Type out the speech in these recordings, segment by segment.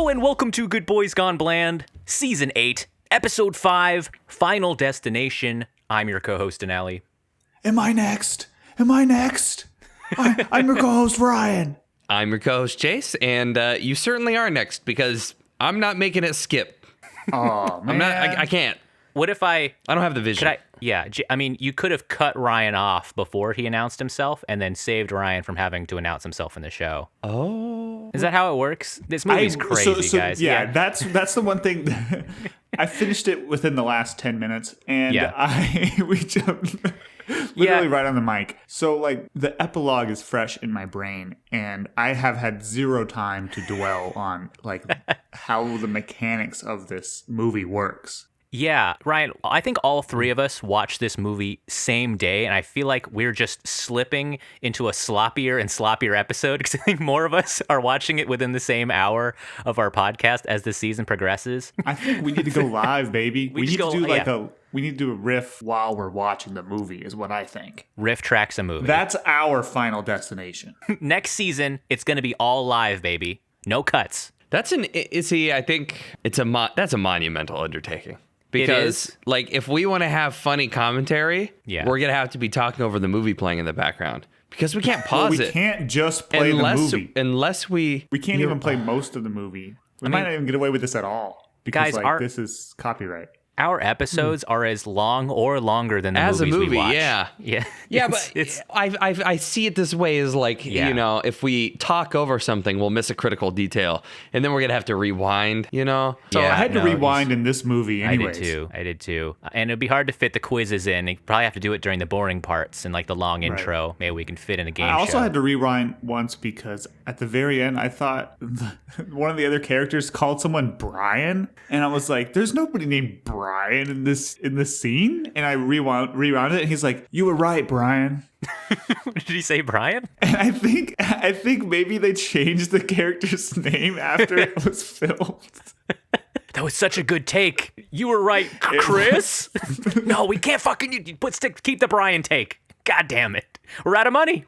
Hello and welcome to Good Boys Gone Bland, Season 8, Episode 5, Final Destination. I'm your co-host, Denali. Am I next? I'm your co-host, Ryan. I'm your co-host, Chase, and you certainly are next because I'm not making it skip. Oh, man. I can't. What if I don't have the vision. I mean, you could have cut Ryan off before he announced himself and then saved Ryan from having to announce himself in the show. Oh. Is that how it works? This movie's crazy, guys. Yeah, that's the one thing. I finished it within the last 10 minutes, and we jumped literally right on the mic. So, like, the epilogue is fresh in my brain, and I have had zero time to dwell on, like, how the mechanics of this movie works. Yeah, Ryan, I think all three of us watched this movie same day, and I feel like we're just slipping into a sloppier and sloppier episode because I think more of us are watching it within the same hour of our podcast as the season progresses. I think we need to go live, baby. We need to do a riff while we're watching the movie is what I think. Riff tracks a movie. That's our final destination. Next season, it's going to be all live, baby. No cuts. I think that's a monumental undertaking. Because, like, if we want to have funny commentary, we're going to have to be talking over the movie playing in the background. Because we can't pause it. We can't just play the movie. Unless we can't even play most of the movie. We might not even get away with this at all. Because, guys, this is copyright. Our episodes are as long or longer than the movies we watch. Yeah, but I see it this way as like, you know, if we talk over something, we'll miss a critical detail, and then we're gonna have to rewind, you know. So I had to rewind in this movie anyways. I did too. And it'd be hard to fit the quizzes in. You probably have to do it during the boring parts and like the long intro. Maybe we can fit in a game show. I also had to rewind once because at the very end, I thought one of the other characters called someone Brian, and I was like, "There's nobody named Brian in this scene," and I rewound it, and he's like, "You were right, Brian." Did he say Brian? And I think maybe they changed the character's name after it was filmed. That was such a good take. You were right, Chris. No, we can't fucking keep the Brian take. God damn it. We're out of money.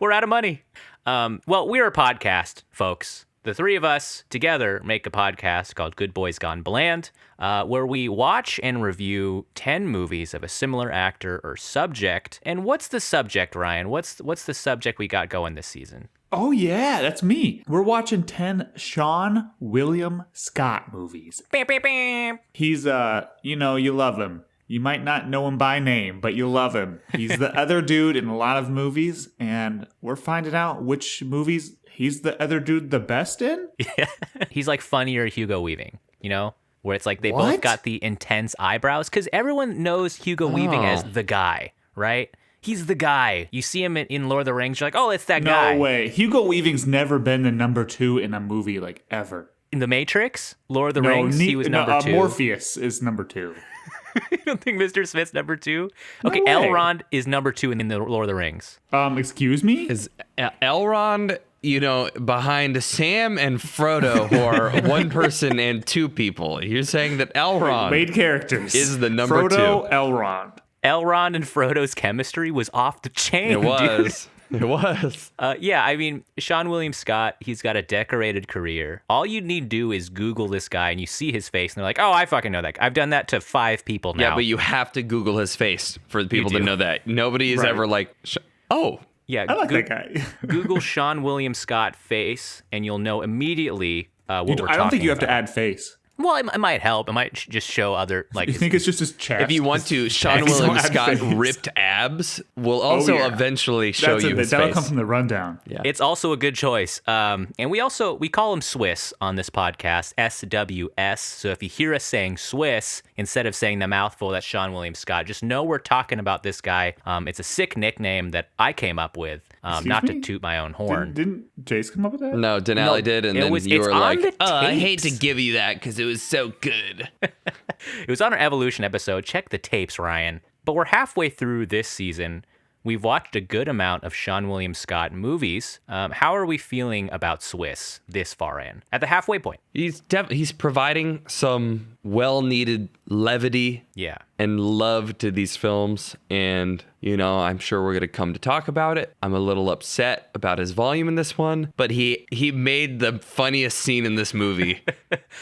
Well, we're a podcast, folks. The three of us together make a podcast called Good Boys Gone Bland, where we watch and review 10 movies of a similar actor or subject. And what's the subject, Ryan? What's the subject we got going this season? Oh, yeah, that's me. We're watching 10 Seann William Scott movies. Bam, bam, bam. He's, you love him. You might not know him by name, but you love him. He's the other dude in a lot of movies, and we're finding out which movies he's the other dude the best in? Yeah. He's like funnier Hugo Weaving, you know? Where it's like they both got the intense eyebrows, because everyone knows Hugo Weaving as the guy, right? He's the guy. You see him in Lord of the Rings, you're like, oh, it's that guy. No way. Hugo Weaving's never been the number 2 in a movie, like, ever. In The Matrix, Lord of the Rings, he was number 2. Morpheus is number 2. You don't think Mr. Smith's number 2? Okay, No way. Elrond is number 2 in the Lord of the Rings. Excuse me? Is Elrond, behind Sam and Frodo, who are one person and two people. You're saying that Elrond Main characters is the number Frodo, 2. Elrond. Elrond and Frodo's chemistry was off the chain. It was. Dude. It was. I mean, Seann William Scott, he's got a decorated career. All you need to do is Google this guy and you see his face and they're like, oh, I fucking know that guy. I've done that to 5 people now. Yeah, but you have to Google his face for the people to know that. Nobody is ever like, Yeah, I like that guy. Google Seann William Scott face and you'll know immediately what we're talking about. I don't think you have to add face. Well, it might help. It might just show other, like... You think it's just his chest? If you want to, Seann William Scott ripped abs will also eventually show you his that'll face. come from the rundown. Yeah. It's also a good choice. And we call him Swiss on this podcast, SWS. So if you hear us saying Swiss, instead of saying the mouthful, that's Seann William Scott, just know we're talking about this guy. It's a sick nickname that I came up with, not to toot my own horn. Didn't Jace come up with that? No, Denali did, and then you were like, I hate to give you that because it was so good. It was on our Evolution episode. Check the tapes, Ryan. But we're halfway through this season. We've watched a good amount of Seann William Scott movies. How are we feeling about Swiss this far in? At the halfway point. He's providing some well-needed levity and love to these films. And, I'm sure we're going to come to talk about it. I'm a little upset about his volume in this one, but he made the funniest scene in this movie.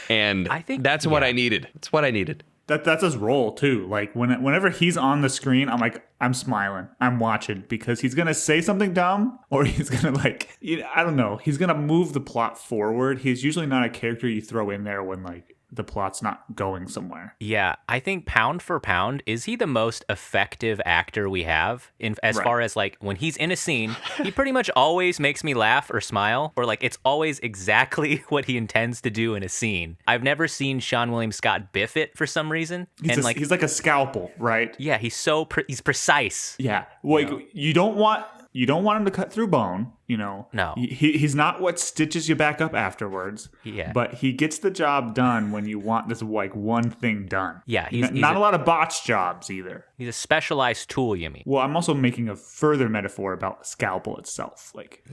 And I think that's what I needed. It's what I needed. That's his role too. Like whenever he's on the screen, I'm like, I'm smiling, I'm watching, because he's gonna say something dumb, or he's gonna I don't know, he's gonna move the plot forward. He's usually not a character you throw in there when the plot's not going somewhere. Yeah, I think pound for pound, is he the most effective actor we have as far as when he's in a scene, he pretty much always makes me laugh or smile, or it's always exactly what he intends to do in a scene. I've never seen Seann William Scott biff it for some reason. He's like a scalpel, right? Yeah, he's he's precise. Yeah, you don't want him to cut through bone, No. He's not what stitches you back up afterwards. Yeah. But he gets the job done when you want this one thing done. Yeah. He's not a lot of botch jobs either. He's a specialized tool, you mean? Well, I'm also making a further metaphor about the scalpel itself.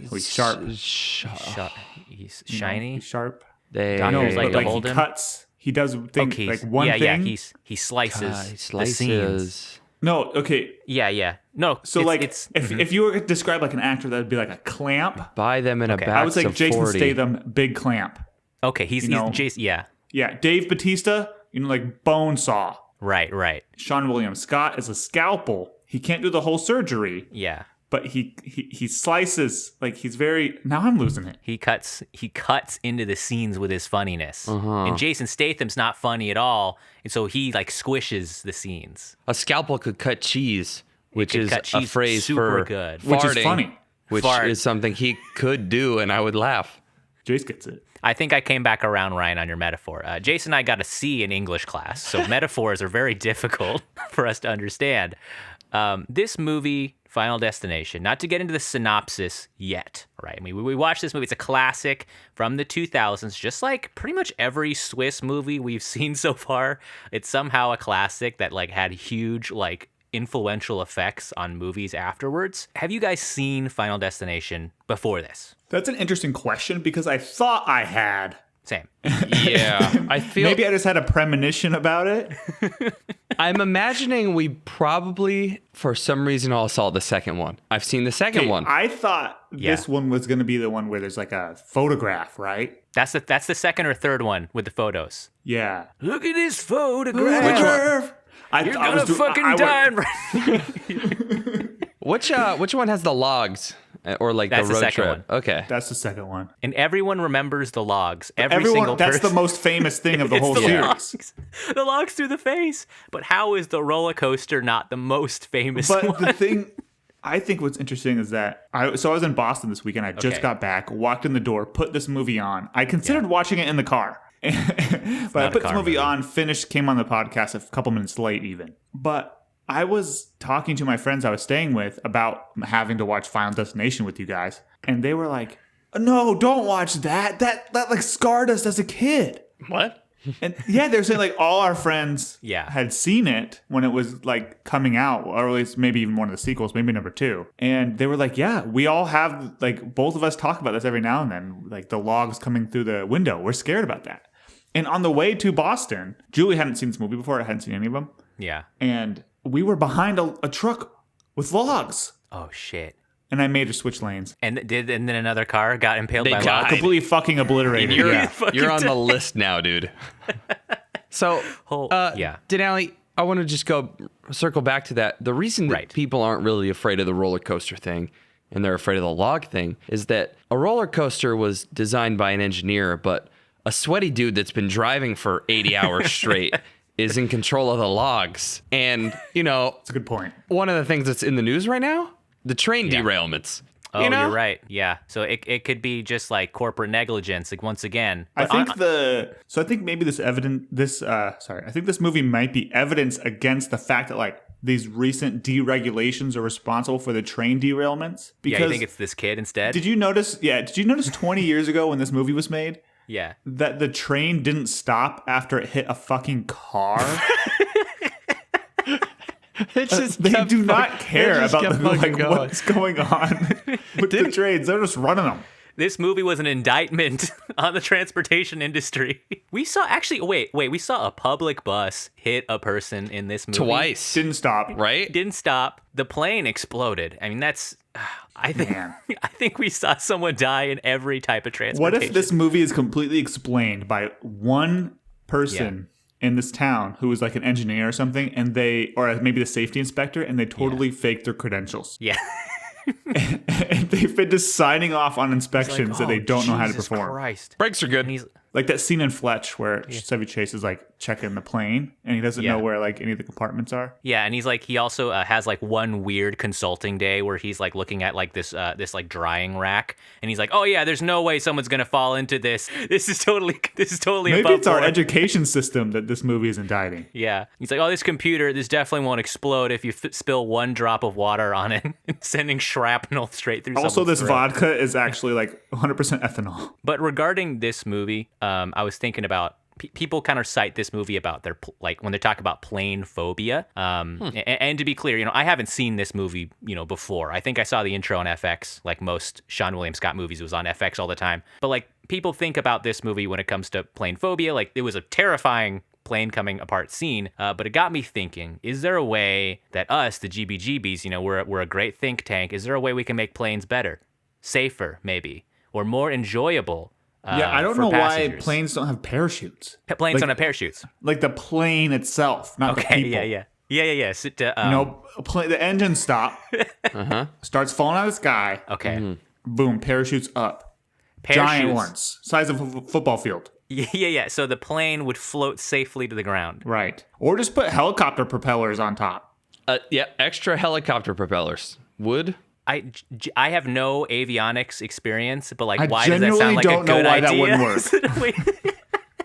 He's sharp. He's shiny. He's sharp. Doctors like to hold he him. Cuts. He does things one thing. Yeah, he slices the scenes. No, okay. Yeah. No, so if you were to describe an actor, that would be a clamp. Buy them in a box. I would say of Jason 40. Statham, big clamp. Okay, he's Jason. Yeah. Yeah, Dave Bautista, bone saw. Right. Seann William Scott is a scalpel. He can't do the whole surgery. Yeah. But he slices, he's very... Now I'm losing it. He cuts into the scenes with his funniness. Uh-huh. And Jason Statham's not funny at all, and so he squishes the scenes. A scalpel could cut cheese, which is a phrase super for good. Which is funny. Which is something he could do, and I would laugh. Jace gets it. I think I came back around, Ryan, on your metaphor. Jason and I got a C in English class, so metaphors are very difficult for us to understand. This movie, Final Destination, not to get into the synopsis yet, right? I mean, we watched this movie. It's a classic from the 2000s, just like pretty much every Swiss movie we've seen so far. It's somehow a classic that had huge, influential effects on movies afterwards. Have you guys seen Final Destination before this? That's an interesting question, because I thought I had. Same. Yeah. I feel maybe I just had a premonition about it. I'm imagining we probably, for some reason, all saw the second one. I've seen the second one. I thought this one was going to be the one where there's a photograph, right? That's the second or third one with the photos. Yeah. Look at this photograph. You're gonna fucking die. Which one has the logs? Or That's the road second trip? one. Okay. That's the second one. And everyone remembers the logs. Everyone, that's the most famous thing of the whole series. Logs. The logs through the face. But how is the roller coaster not the most famous one? But the thing, I think what's interesting is that I was in Boston this weekend. I just got back, walked in the door, put this movie on. I considered watching it in the car. But I put this movie on, finished, came on the podcast a couple minutes late even. But I was talking to my friends I was staying with about having to watch Final Destination with you guys. And they were like, no, don't watch that. That scarred us as a kid. What? And they're saying all our friends had seen it when it was coming out, or at least maybe even one of the sequels, maybe number 2. And they were like, yeah, we all have, both of us talk about this every now and then, the logs coming through the window. We're scared about that. And on the way to Boston, Julie hadn't seen this movie before. I hadn't seen any of them. Yeah. And we were behind a truck with logs. Oh, shit. And I made her switch lanes. And then another car got impaled by logs. Completely fucking obliterated. You're on the list now, dude. So, Denali, I want to just circle back to that. The reason that people aren't really afraid of the roller coaster thing, and they're afraid of the log thing, is that a roller coaster was designed by an engineer, but a sweaty dude that's been driving for 80 hours straight is in control of the logs. And, that's a good point. One of the things that's in the news right now, the train derailments. Oh, you're right. Yeah. So it could be just corporate negligence, once again. I think maybe I think this movie might be evidence against the fact that these recent deregulations are responsible for the train derailments. Because you think it's this kid instead? Did you notice 20 years ago when this movie was made? Yeah. That the train didn't stop after it hit a fucking car? They do not care about what's going on with the trains. They're just running them. This movie was an indictment on the transportation industry. We saw we saw a public bus hit a person in this movie. Twice. Didn't stop. Right? Didn't stop. The plane exploded. I mean, that's... I think we saw someone die in every type of transportation. What if this movie is completely explained by one person in this town who was like an engineer or something, or maybe the safety inspector, and they totally faked their credentials? Yeah. And they've been just signing off on inspections that they don't know how to perform. Christ. Brakes are good. Like that scene in Fletch where Chevy Chase is like checking the plane and he doesn't know where like any of the compartments are. Yeah, and he's like, he also has like one weird consulting day where he's like looking at like this like drying rack, and he's like, oh yeah, there's no way someone's gonna fall into this. This is totally maybe above it's our board. Education system that this movie is indicting. Yeah, he's like, oh, this definitely won't explode if you spill one drop of water on it, sending shrapnel straight through. Also, this throat. vodka is actually like 100% ethanol. But regarding this movie, I was thinking about people kind of cite this movie about their like when they talk about plane phobia. And to be clear, I haven't seen this movie, before. I think I saw the intro on FX, like most Seann William Scott movies. It was on FX all the time. But like people think about this movie when it comes to plane phobia, like it was a terrifying plane coming apart scene. But it got me thinking: is there a way that us, the GBGBs, we're a great think tank? Is there a way we can make planes better, safer, maybe, or more enjoyable? I don't know why planes don't have parachutes. Planes don't have parachutes. Like the plane itself, not the people. Yeah. The engine stop, starts falling out of the sky. Okay. Boom, parachutes up. Parachutes. Giant ones, size of a football field. Yeah. So the plane would float safely to the ground. Right. Or just put helicopter propellers on top. Extra helicopter propellers. Would? I have no avionics experience, but like, why does that genuinely sound like a don't know good why idea? that wouldn't work.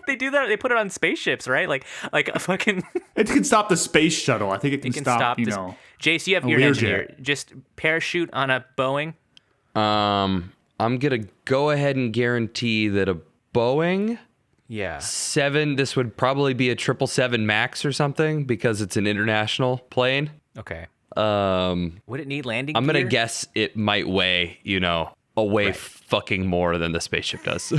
They do that. They put it on spaceships, right? Like a fucking. It can stop the space shuttle. I think it can stop Jace, you have your engineer. Just parachute on a Boeing. I'm gonna go ahead and guarantee that a Boeing. Yeah. 7. This would probably be a 777 Max or something because it's an international plane. Okay. Would it need landing I'm gear? gonna guess it might weigh, fucking more than the spaceship does.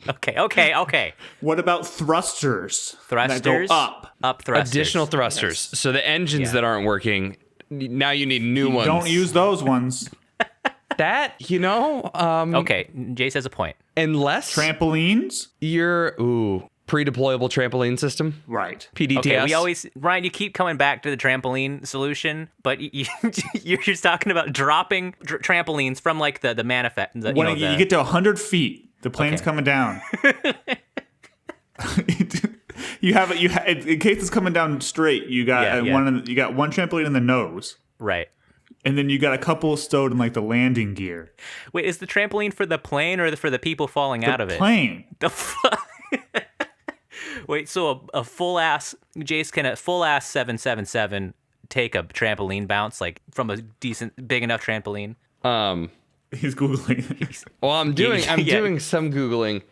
Okay. What about thrusters? Thrusters? That go up. Up thrusters. Additional thrusters. Yes. So the engines that aren't working, now you need new ones. Don't use those ones. That, okay, Jace has a point. Unless trampolines? Pre-deployable trampoline system. Right. PDTS. Okay, Ryan, you keep coming back to the trampoline solution, but you're just talking about dropping trampolines from like the manifest. When you get to 100 feet, the plane's coming down. You have in case it's coming down straight. You got you got one trampoline in the nose. Right. And then you got a couple stowed in like the landing gear. Wait, is the trampoline for the plane or for the people falling out of it? Plane. The fuck. Wait, so a full ass Jace, can a full ass 777 take a trampoline bounce like from a decent big enough trampoline? He's googling. Well, I'm doing some googling.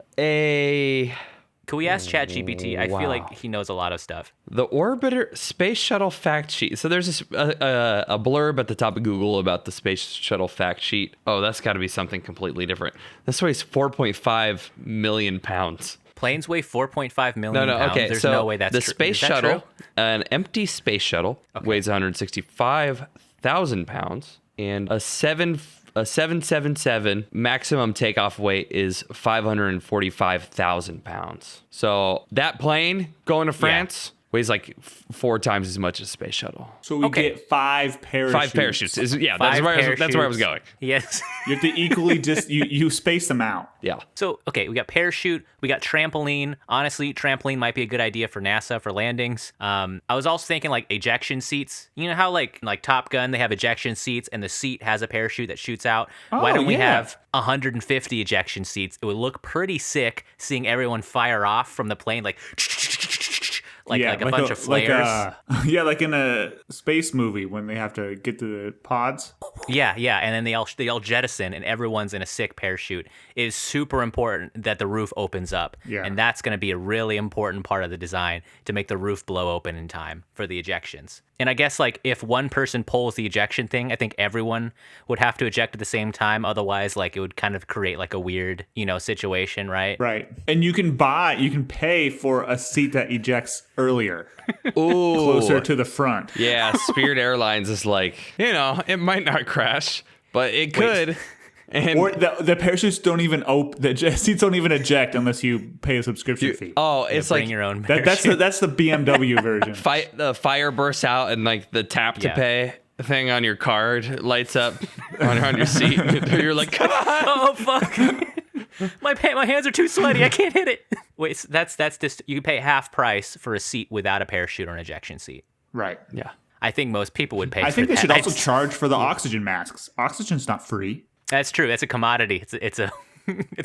Can we ask ChatGPT? I feel like he knows a lot of stuff. The Orbiter Space Shuttle Fact Sheet. So there's this a blurb at the top of Google about the Space Shuttle Fact Sheet. Oh, that's got to be something completely different. This weighs 4.5 million pounds. Planes weigh 4.5 million pounds. Okay. There's so no way that's the space shuttle, an empty space shuttle, weighs 165,000 pounds, and a 777 maximum takeoff weight is 545,000 pounds. So that plane going to France weighs like 4 times as much as a space shuttle. So we get 5 parachutes. 5 parachutes. That's where I was going. Yes. You have to equally just you space them out. Yeah. So, okay, we got parachute, we got trampoline. Honestly, trampoline might be a good idea for NASA for landings. I was also thinking like ejection seats. You know how like Top Gun, they have ejection seats and the seat has a parachute that shoots out? Why don't we have 150 ejection seats? It would look pretty sick seeing everyone fire off from the plane like a bunch of flares. Like in a space movie when they have to get to the pods. Yeah, and then they all jettison and everyone's in a sick parachute. It is super important that the roof opens up. Yeah. And that's going to be a really important part of the design to make the roof blow open in time for the ejections. And I guess like if one person pulls the ejection thing, I think everyone would have to eject at the same time. Otherwise, like it would kind of create like a weird, situation, right? Right. And you can pay for a seat that ejects earlier. Ooh. Closer to the front. Yeah, Spirit Airlines is like, it might not crash, but it could. And or the parachutes don't even the seats don't even eject unless you pay a subscription fee. Oh, it's like bring your own that's the BMW version. The fire bursts out and like the tap to pay thing on your card lights up on your seat. You're like, come on! Oh fuck! My hands are too sweaty. I can't hit it. Wait, so that's just you can pay half price for a seat without a parachute or an ejection seat. Right. Yeah. I think most people would pay. I think for they that. should also charge for the oxygen masks. Oxygen's not free. That's true. That's a commodity. It's a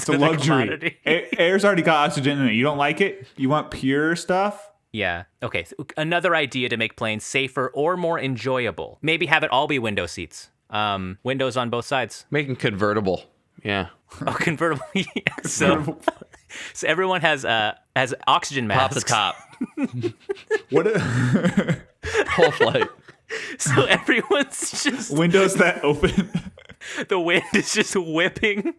luxury. Commodity. Air's already got oxygen in it. You don't like it? You want pure stuff? Yeah. Okay. So another idea to make planes safer or more enjoyable. Maybe have it all be window seats. Windows on both sides. Making convertible. Yeah. Oh, convertible. Yeah. So everyone has oxygen masks. Pop the top. What? Whole flight. So everyone's just windows that open. The wind is just whipping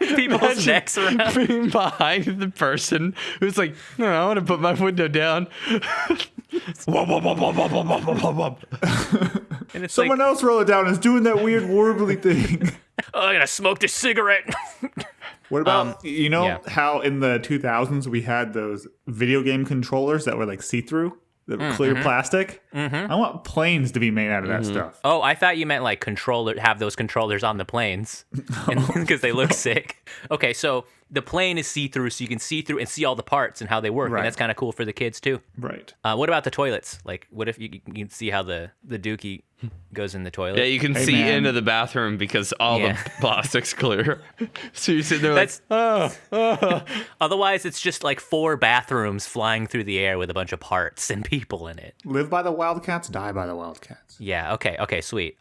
people's necks around. Being behind the person who's like, no, I want to put my window down. And it's Someone else roll it down. It's doing that weird warbly thing. Oh, I gotta smoke this cigarette. What about how in the 2000s we had those video game controllers that were like see-through? The clear plastic. I want planes to be made out of that stuff. Oh, I thought you meant like have those controllers on the planes because they look sick. Okay, so the plane is see-through, so you can see through and see all the parts and how they work, Right. and that's kind of cool for the kids too. Right. What about the toilets? Like, what if you can see how the dookie goes in the toilet? Yeah, you can see into the bathroom because all the plastic's clear. So you sit there like, Otherwise, it's just like 4 bathrooms flying through the air with a bunch of parts and people in it. Live by the Wildcats, die by the Wildcats. Yeah. Okay. Sweet.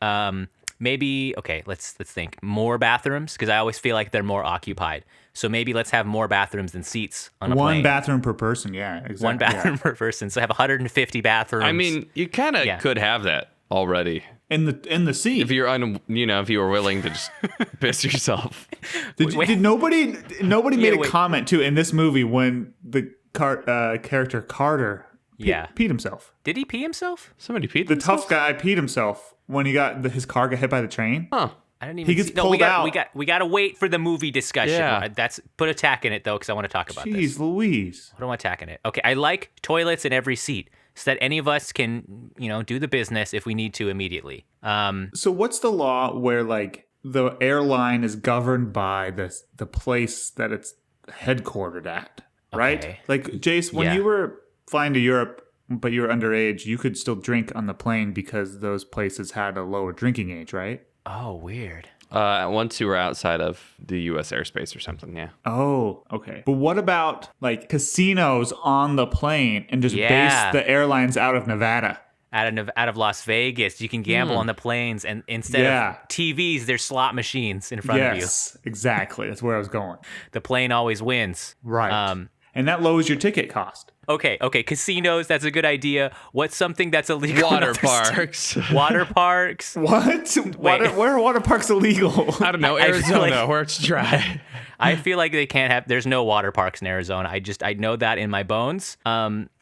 Maybe. Okay. Let's think. More bathrooms because I always feel like they're more occupied. So maybe let's have more bathrooms than seats on a plane. One bathroom per person. Yeah. Exactly. One bathroom per person. So have 150 bathrooms. I mean, you kind of could have that already. In the seat. If you're if you were willing to just piss yourself. Did nobody made a comment too in this movie when the character Carter peed himself? Did he pee himself? Somebody peed The themselves? tough guy peed himself when his car got hit by the train. Huh. I didn't even. He gets pulled out. We got to wait for the movie discussion. Yeah. Put a tack in it though, because I want to talk about this. Jeez Louise. What do I want to tack in it? Okay, I like toilets in every seat so that any of us can, do the business if we need to immediately. So what's the law where like the airline is governed by the place that it's headquartered at, right? Okay. Like Jace, when you were flying to Europe but you were underage, you could still drink on the plane because those places had a lower drinking age, right? Oh, weird. Once you were outside of the U.S. airspace or something, yeah. Oh, okay. But what about like casinos on the plane and just base the airlines out of Nevada? Out of Las Vegas, you can gamble on the planes, and instead of TVs, there's slot machines in front of you. Yes, exactly. That's where I was going. The plane always wins. Right. And that lowers your ticket cost. Okay. Casinos, that's a good idea. What's something that's illegal? Water parks. Water parks. What? Where are water parks illegal? I don't know. Arizona, where it's dry. I feel like they can't have. There's no water parks in Arizona. I know that in my bones.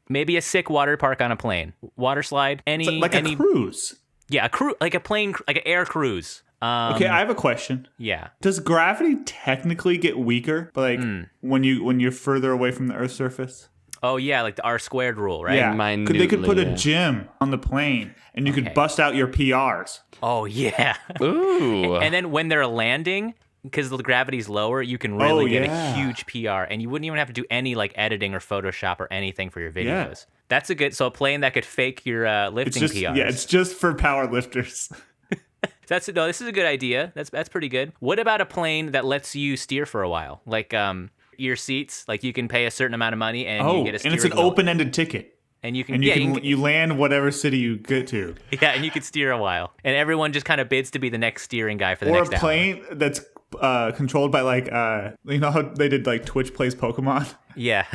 Maybe a sick water park on a plane. Water slide. A cruise. Yeah, a cruise, like a plane, like an air cruise. Okay, I have a question. Yeah. Does gravity technically get weaker, but like when you're further away from the Earth's surface? Oh yeah, like the R² rule, right? Yeah. They could put a Minutely, gym on the plane, and you could bust out your PRs. Oh yeah. Ooh. And then when they're landing, because the gravity's lower, you can really get a huge PR, and you wouldn't even have to do any like editing or Photoshop or anything for your videos. Yeah. That's a plane that could fake your lifting PRs. Yeah, it's just for power lifters. This is a good idea. That's pretty good. What about a plane that lets you steer for a while? Like your seats, like you can pay a certain amount of money and you get a steering and it's an wheel. open-ended ticket. And you can you land whatever city you get to. Yeah, and you could steer a while. And everyone just kind of bids to be the next steering guy for the next hour. Or a plane that's controlled by like you know how they did like Twitch plays Pokemon? Yeah.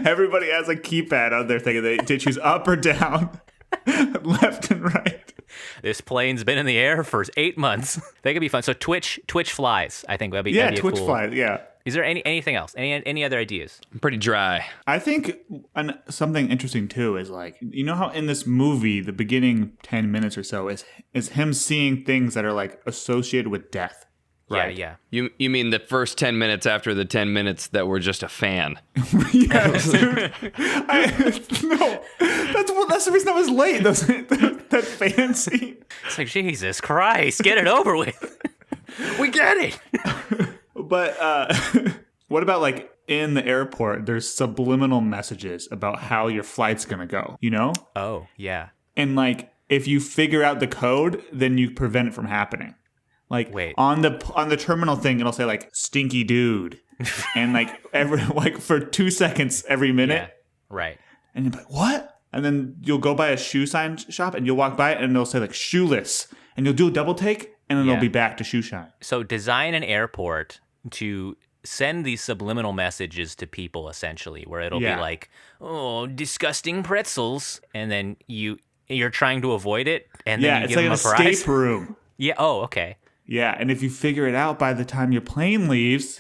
Everybody has a keypad on their thing and they choose up or down. left and right. This plane's been in the air for 8 months. That could be fun. So Twitch flies. I think that'd be Twitch cool. flies. Yeah. Is there anything else? Any other ideas? I'm pretty dry. I think something interesting too is like, you know how in this movie the beginning 10 minutes or so is him seeing things that are like associated with death. Right. Yeah. You mean the first 10 minutes after the 10 minutes that were just a fan? Yes, dude. No, that's the reason I was late. That fan scene. It's like, Jesus Christ, get it over with. We get it. But what about like in the airport, there's subliminal messages about how your flight's going to go, you know? Oh, yeah. And like if you figure out the code, then you prevent it from happening. Like wait. on the terminal thing, it'll say like stinky dude. And like for 2 seconds every minute. Yeah, right. And you're like, what? And then you'll go by a shoe sign shop and you'll walk by it and they'll say like shoeless. And you'll do a double take and then they'll be back to shoe shine. So design an airport to send these subliminal messages to people, essentially, where it'll be like, oh, disgusting pretzels. And then you're trying to avoid it. And then you give them a prize. Yeah, it's like an escape room. Yeah. Oh, okay. Yeah. And if you figure it out by the time your plane leaves,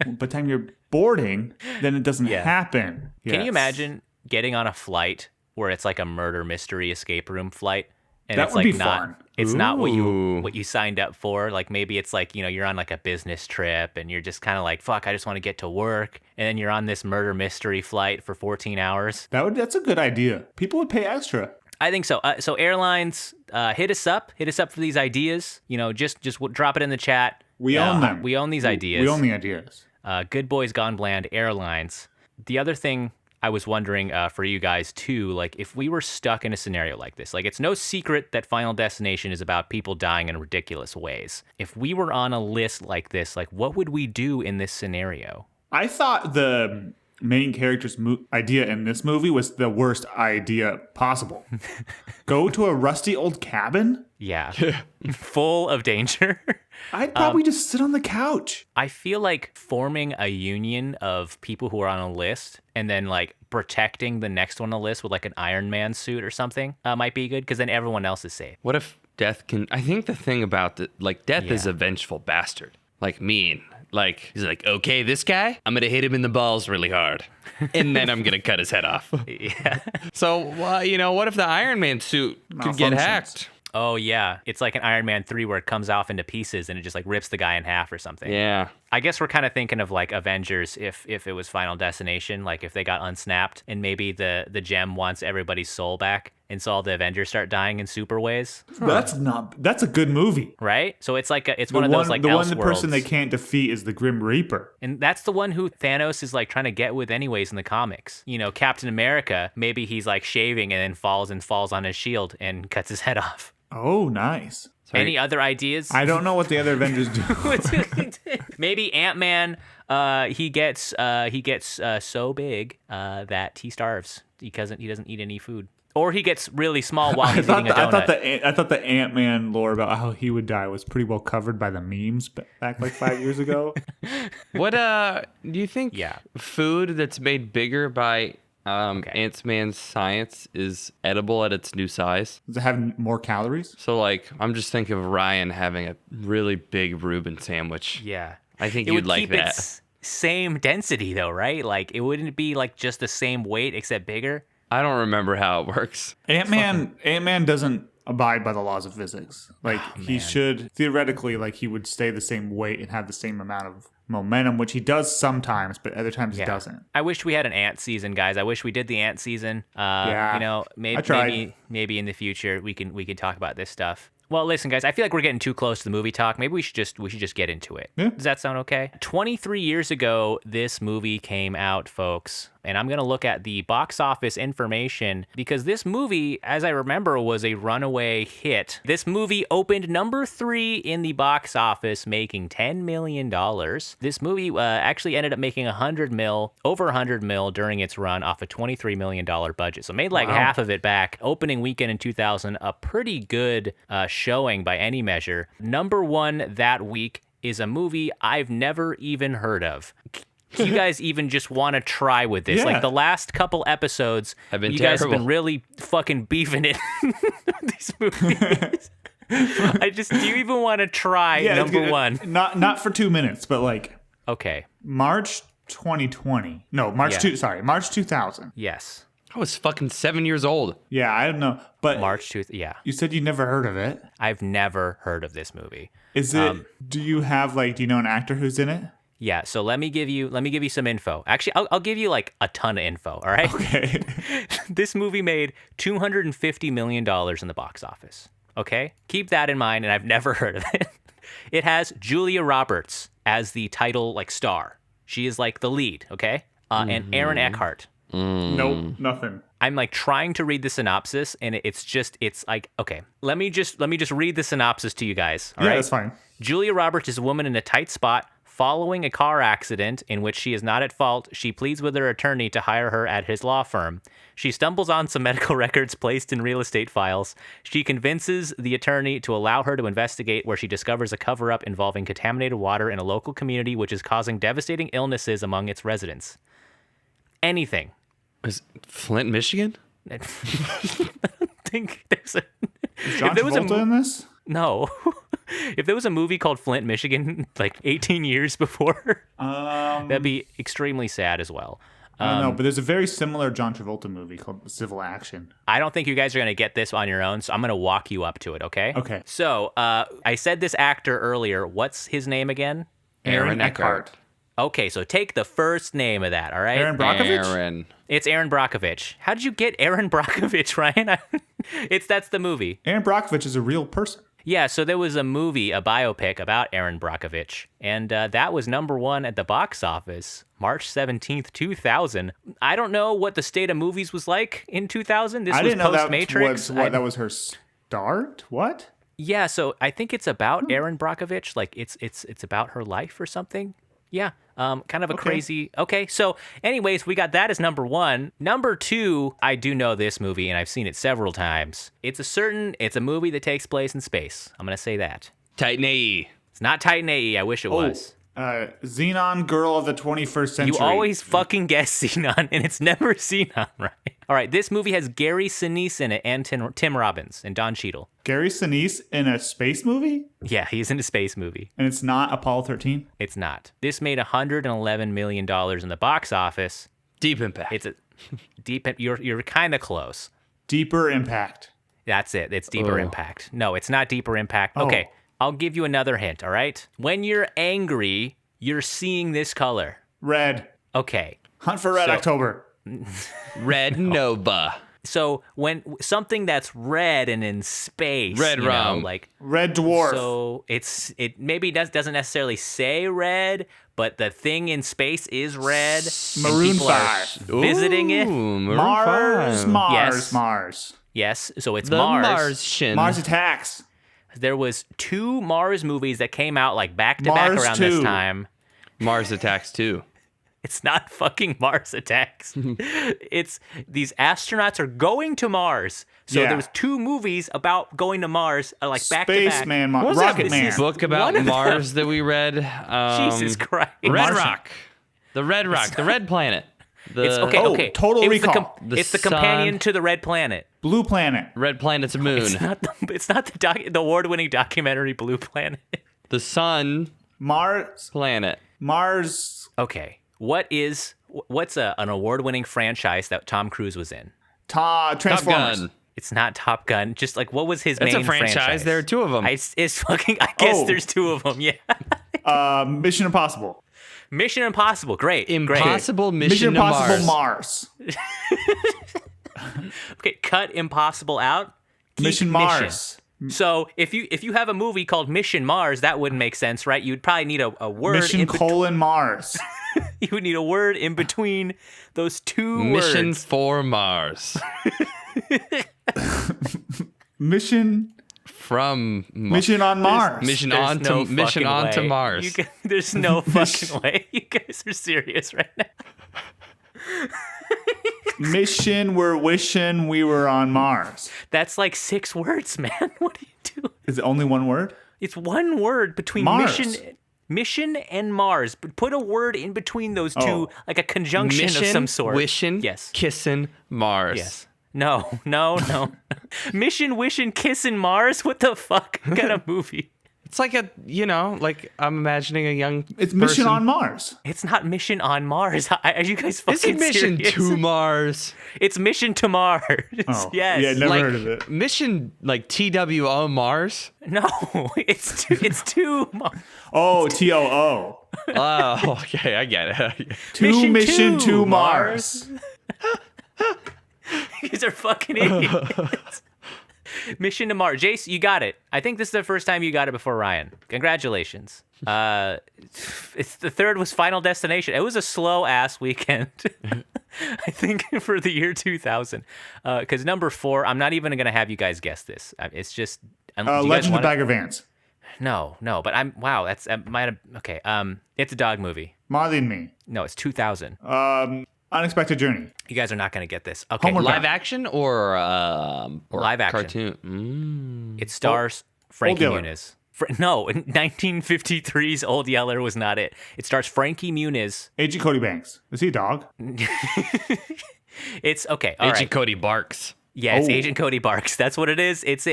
by the time you're boarding, then it doesn't happen. Yes. Can you imagine getting on a flight where it's like a murder mystery escape room flight? And that it's would like be not, fun. It's not what you signed up for. Like maybe it's like, you're on like a business trip and you're just kind of like, fuck, I just want to get to work. And then you're on this murder mystery flight for 14 hours. That's a good idea. People would pay extra. I think so. So airlines, hit us up for these ideas. Just drop it in the chat. We own them. We own these ideas. We own the ideas. Good Boys Gone Bland Airlines. The other thing I was wondering for you guys too, like if we were stuck in a scenario like this, like it's no secret that Final Destination is about people dying in ridiculous ways. If we were on a list like this, like what would we do in this scenario? I thought the main character's idea in this movie was the worst idea possible. Go to a rusty old cabin? Yeah. Full of danger. I'd probably just sit on the couch. I feel like forming a union of people who are on a list and then like protecting the next one on the list with like an Iron Man suit or something might be good because then everyone else is safe. What if death can... I think the thing about death is a vengeful bastard. Like mean. Like, he's like, okay, this guy, I'm going to hit him in the balls really hard. And then I'm going to cut his head off. Yeah. So, what if the Iron Man suit could get hacked? Oh, yeah. It's like an Iron Man 3 where it comes off into pieces and it just like rips the guy in half or something. Yeah. I guess we're kind of thinking of like Avengers if it was Final Destination, like if they got unsnapped and maybe the gem wants everybody's soul back. And so all the Avengers start dying in super ways. That's a good movie. Right? So it's like it's one of those like the person they can't defeat is the Grim Reaper. And that's the one who Thanos is like trying to get with anyways in the comics. Captain America, maybe he's like shaving and then falls on his shield and cuts his head off. Oh, nice. Sorry. Any other ideas? I don't know what the other Avengers do. Maybe Ant-Man, he gets so big that he starves because he doesn't eat any food. Or he gets really small while he's eating a donut. I thought the Ant-Man lore about how he would die was pretty well covered by the memes back like 5 years ago. What do you think? Yeah. Food that's made bigger by Ant-Man's science is edible at its new size? Does it have more calories? So like, I'm just thinking of Ryan having a really big Reuben sandwich. Yeah, I think you'd like that. Its same density though, right? Like it wouldn't be like just the same weight except bigger. I don't remember how it works. Ant-Man doesn't abide by the laws of physics. Like he should theoretically, like he would stay the same weight and have the same amount of momentum, which he does sometimes, but other times he doesn't. I wish we had an ant season, guys. I wish we did the ant season. Maybe in the future we can talk about this stuff. Well, listen, guys, I feel like we're getting too close to the movie talk. Maybe we should just get into it. Yeah. Does that sound okay? 23 years ago, this movie came out, folks. And I'm going to look at the box office information because this movie, as I remember, was a runaway hit. This movie opened number 3 in the box office, making $10 million. This movie actually ended up making over 100 mil during its run off a $23 million budget. So made like half of it back. Opening weekend in 2000, a pretty good showing by any measure. Number 1 that week is a movie I've never even heard of. Do you guys even just want to try with this? Yeah. Like the last couple episodes, Have been you guys have terrible. been really fucking beefing it. These movies. Do you even want to try number one? Not for 2 minutes, but like Okay. March 2020. No, March 2000. Yes. I was fucking 7 years old. Yeah, I don't know. But March 2nd. Yeah. you said you never heard of it. I've never heard of this movie. Is it do you know an actor who's in it? Yeah, so let me give you some info. Actually, I'll give you like a ton of info, all right? Okay. This movie made $250 million in the box office. Okay? Keep that in mind, and I've never heard of it. It has Julia Roberts as the title like star. She is like the lead, okay? And Aaron Eckhart. Nope, nothing. I'm like trying to read the synopsis, and it's like, okay, let me just read the synopsis to you guys. All right, that's fine. Julia Roberts is a woman in a tight spot following a car accident in which she is not at fault. She pleads with her attorney to hire her at his law firm. She stumbles on some medical records placed in real estate files. She convinces the attorney to allow her to investigate, where she discovers a cover-up involving contaminated water in a local community, which is causing devastating illnesses among its residents. Anything. Was Flint, Michigan? I don't think there's a... Is John Travolta in this? No. If there was a movie called Flint, Michigan, like 18 years before, that'd be extremely sad as well. I don't know, but there's a very similar John Travolta movie called Civil Action. I don't think you guys are going to get this on your own, so I'm going to walk you up to it, okay? Okay. So, I said this actor earlier. What's his name again? Aaron Eckhart. Okay, so take the first name of that, all right? Aaron Brockovich? Aaron. It's Aaron Brockovich. How did you get Aaron Brockovich, Ryan? That's the movie. Aaron Brockovich is a real person. Yeah, so there was a movie, a biopic about Aaron Brockovich, and that was number one at the box office, March 17th, 2000. I don't know what the state of movies was like in 2000. This I was didn't know that post-Matrix. that was her start? What? Yeah, so I think it's about Aaron Brockovich, like it's about her life or something. Yeah, kind of a crazy... Okay, so anyways, we got that as number one. Number two, I do know this movie, and I've seen it several times. It's a movie that takes place in space. I'm going to say that. Titan AE. It's not Titan AE. I wish it was. Xenon Girl of the 21st Century. You always fucking guess Xenon, and it's never Xenon, right? All right, this movie has Gary Sinise in it, and Tim Robbins, and Don Cheadle. Gary Sinise in a space movie? Yeah, he's in a space movie. And it's not Apollo 13? It's not. This made $111 million in the box office. Deep Impact. It's a deep. You're kind of close. Deeper Impact. That's it. It's Deeper Impact. No, it's not Deeper Impact. Okay, I'll give you another hint, all right? When you're angry, you're seeing this color. Red. Okay. Hunt for Red October. Red Nova. So when something that's red and in space, Red Rum. like Red Dwarf. So it maybe doesn't necessarily say red, but the thing in space is red. Maroon people are 5. visiting it. Maroon Mars, 5. Mars, Yes. Mars. Yes, so it's The Mars. Martian. Mars Attacks. There was 2 Mars movies that came out like back to back Mars around 2. this time. Mars Attacks 2. It's not fucking Mars Attacks. It's these astronauts are going to Mars. So there was 2 movies about going to Mars, like back to back. Spaceman, What was that Rocket Man. book about One of Mars that we read? Jesus Christ. Red Martian. Rock. The Red Rock. The Red Planet. The It's okay. Total It was Recall. it's the Sun. companion to the Red Planet. Blue Planet. Red Planet's a moon. It's not the award-winning documentary Blue Planet. The Sun Mars. Planet. Mars. Okay. What's an award-winning franchise that Tom Cruise was in? Transformers. Top Gun. It's not Top Gun. Just like what was his That's main a franchise. There are 2 of them. I guess Oh. there's 2 of them. Yeah. Mission Impossible. Mission Impossible. Great. Impossible Mission to Impossible Mars. Mars. Okay. Cut Impossible out. Keep Mission Mars. So if you have a movie called Mission Mars, that wouldn't make sense, right? You'd probably need a word. Mission Mars. You would need a word in between those 2 Mission words. for Mars. Mission From Mission on Mars. Mission There's on no to Mission fucking on to way. Mars. There's no fucking way. You guys are serious right now. Mission, we're wishing we were on Mars. That's like 6 words, man. What do you do? Is it only one word? It's one word between Mars. mission. Mission and Mars. But put a word in between those two, like a conjunction Mission, of some sort. Wishin', yes. Kissin', Mars. Yes. No. Mission, Wishin', Kissin' Mars? What the fuck kind of movie? It's like like I'm imagining a young It's Mission on Mars. It's not Mission on Mars. Are you guys fucking Is it Mission serious? to Mars? It's Mission to Mars. Oh, Yes. yeah, never heard of it. Mission like TWO Mars? No, it's to Mars. Oh, TOO. Oh, okay, I get it. Mission to Mars. These are fucking idiots. Mission to Mars. Jace, you got it. I think this is the first time you got it before Ryan. Congratulations. It's the third was Final Destination. It was a slow ass weekend. I think for the year 2000. Because number 4, I'm not even gonna have you guys guess this. It's just Legend of Bagger Vance. No, but that's okay. It's a dog movie. Marley and Me. No, it's 2000. Unexpected Journey. You guys are not gonna get this. Okay, Homeward Live action or live action cartoon? It stars Frankie Muniz. No, 1953's Old Yeller was not it. It stars Frankie Muniz. Agent Cody Banks. Is he a dog? It's okay. All Agent right. Cody Barks. Yeah, it's Agent Cody Barks. That's what it is. It's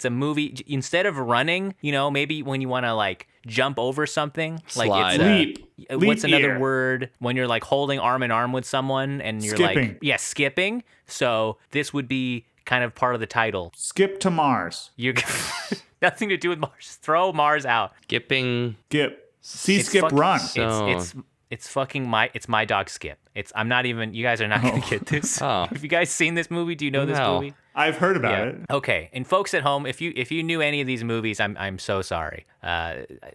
a movie. Instead of running, maybe when you want to like jump over something, Slide. like it's Leap. What's another year. word when you're like holding arm in arm with someone and you're Skipping. like, skipping. So this would be kind of part of the title. Skip to Mars. You're nothing to do with Mars. Throw Mars out. Skipping. Skip. See, It's skip, fucking- run. It's fucking my dog Skip. I'm not even. You guys are not gonna get this. Oh. Have you guys seen this movie? Do you know this No. movie? I've heard about it. Okay. And folks at home, if you knew any of these movies, I'm so sorry.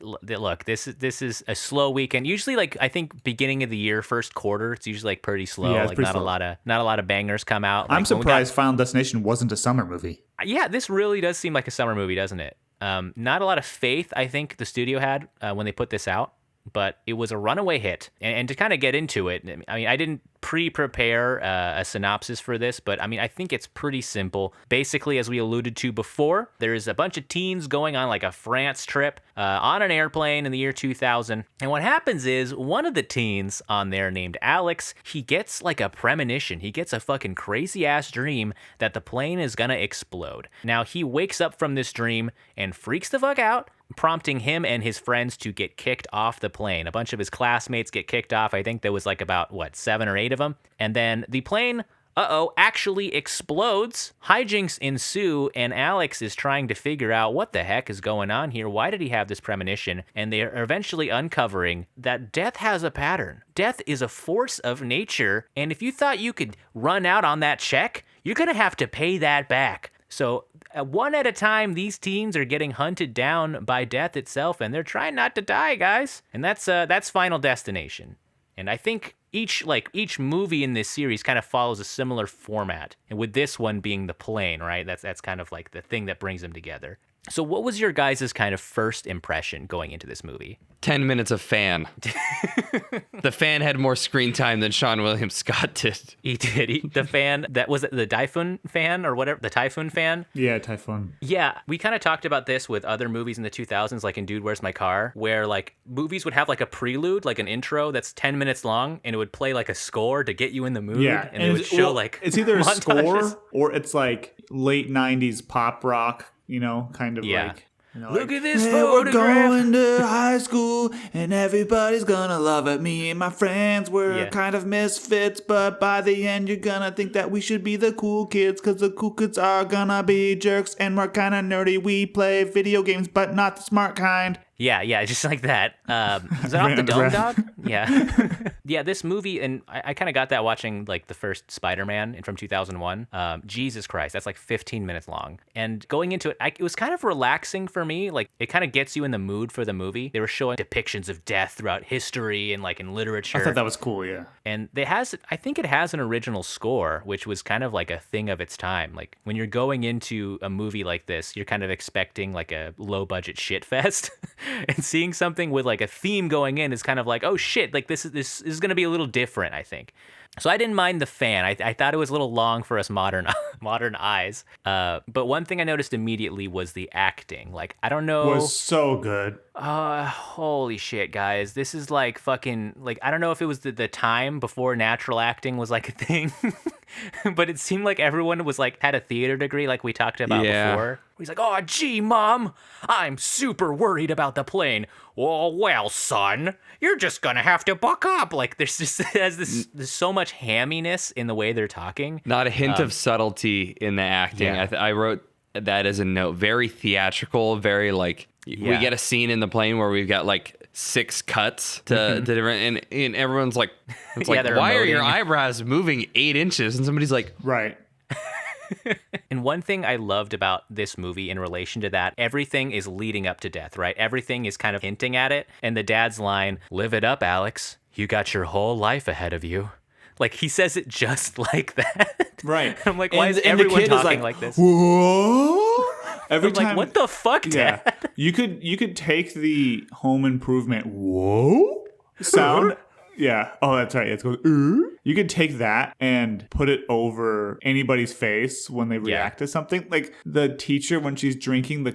Look, this is a slow weekend. Usually, like I think beginning of the year, first quarter, it's usually like pretty slow. Yeah, it's like pretty not slow. a lot of bangers come out. I'm Like, when we surprised Final Destination wasn't a summer movie. yeah, this really does seem like a summer movie, doesn't it? Not a lot of faith, I think the studio had when they put this out, but it was a runaway hit. And to kind of get into it, I mean, I didn't pre-prepare a synopsis for this, but I mean, I think it's pretty simple. Basically, as we alluded to before, there's a bunch of teens going on like a France trip on an airplane in the year 2000. And what happens is one of the teens on there named Alex, he gets like a premonition. He gets a fucking crazy ass dream that the plane is gonna explode. Now, he wakes up from this dream and freaks the fuck out, prompting him and his friends to get kicked off the plane. A bunch of his classmates get kicked off. I think there was like about, 7 or 8 of them. And then the plane, actually explodes. Hijinks ensue, and Alex is trying to figure out what the heck is going on here. Why did he have this premonition? And they are eventually uncovering that death has a pattern. Death is a force of nature, and if you thought you could run out on that check, you're going to have to pay that back. So one at a time, these teens are getting hunted down by death itself, and they're trying not to die, guys. And that's Final Destination. And I think each movie in this series kind of follows a similar format. And with this one being the plane, right? That's kind of like the thing that brings them together. So what was your guys' kind of first impression going into this movie? 10 minutes of Fan. The Fan had more screen time than Seann William Scott did. He did. The fan, that was the Typhoon fan or whatever, the Typhoon fan? Yeah, Typhoon. Yeah, we kind of talked about this with other movies in the 2000s, like in Dude, Where's My Car, where like movies would have like a prelude, like an intro that's 10 minutes long, and it would play like a score to get you in the mood. Yeah, And it would show like it's either a montages. score or it's like late 90s pop rock, kind of Yeah. like... Look at this Hey, photograph. we're going to high school and everybody's gonna love it. Me and my friends were kind of misfits, but by the end you're gonna think that we should be the cool kids, cause the cool kids are gonna be jerks and we're kind of nerdy. We play video games, but not the smart kind. Yeah, just like that. Is that off the Dome Dog? Yeah. Yeah, this movie, and I kind of got that watching like the first Spider-Man from 2001. Jesus Christ, that's like 15 minutes long. And going into it, it was kind of relaxing for me. Like it kind of gets you in the mood for the movie. They were showing depictions of death throughout history and like in literature. I thought that was cool, yeah. And I think it has an original score, which was kind of like a thing of its time. Like when you're going into a movie like this, you're kind of expecting like a low budget shit fest. And seeing something with like a theme going in is kind of like, oh shit, like this is going to be a little different, I think. So I didn't mind the fan. I thought it was a little long for us modern eyes. But one thing I noticed immediately was the acting. Like, I don't know. Was so good. Holy shit, guys. This is like fucking, like, I don't know if it was the time before natural acting was like a thing, but it seemed like everyone was like, had a theater degree like we talked about before. He's like, oh, gee, Mom, I'm super worried about the plane. Oh, well, son, you're just gonna have to buck up. Like, there's so much hamminess in the way they're talking. Not a hint of subtlety in the acting. Yeah. I wrote that as a note. Very theatrical, very like, we get a scene in the plane where we've got like 6 cuts to different, and everyone's like, it's like, why are your eyebrows moving 8 inches? And somebody's like, right. And one thing I loved about this movie in relation to that, everything is leading up to death, right? Everything is kind of hinting at it. And the dad's line, live it up, Alex. You got your whole life ahead of you. Like, he says it just like that. Right. I'm like, why is everyone talking like this? Whoa! Every time, like, what the fuck, Dad? Yeah. You could take the Home Improvement whoa sound. Yeah. Oh, that's right. It's going. You could take that and put it over anybody's face when they react to something. Like the teacher when she's drinking the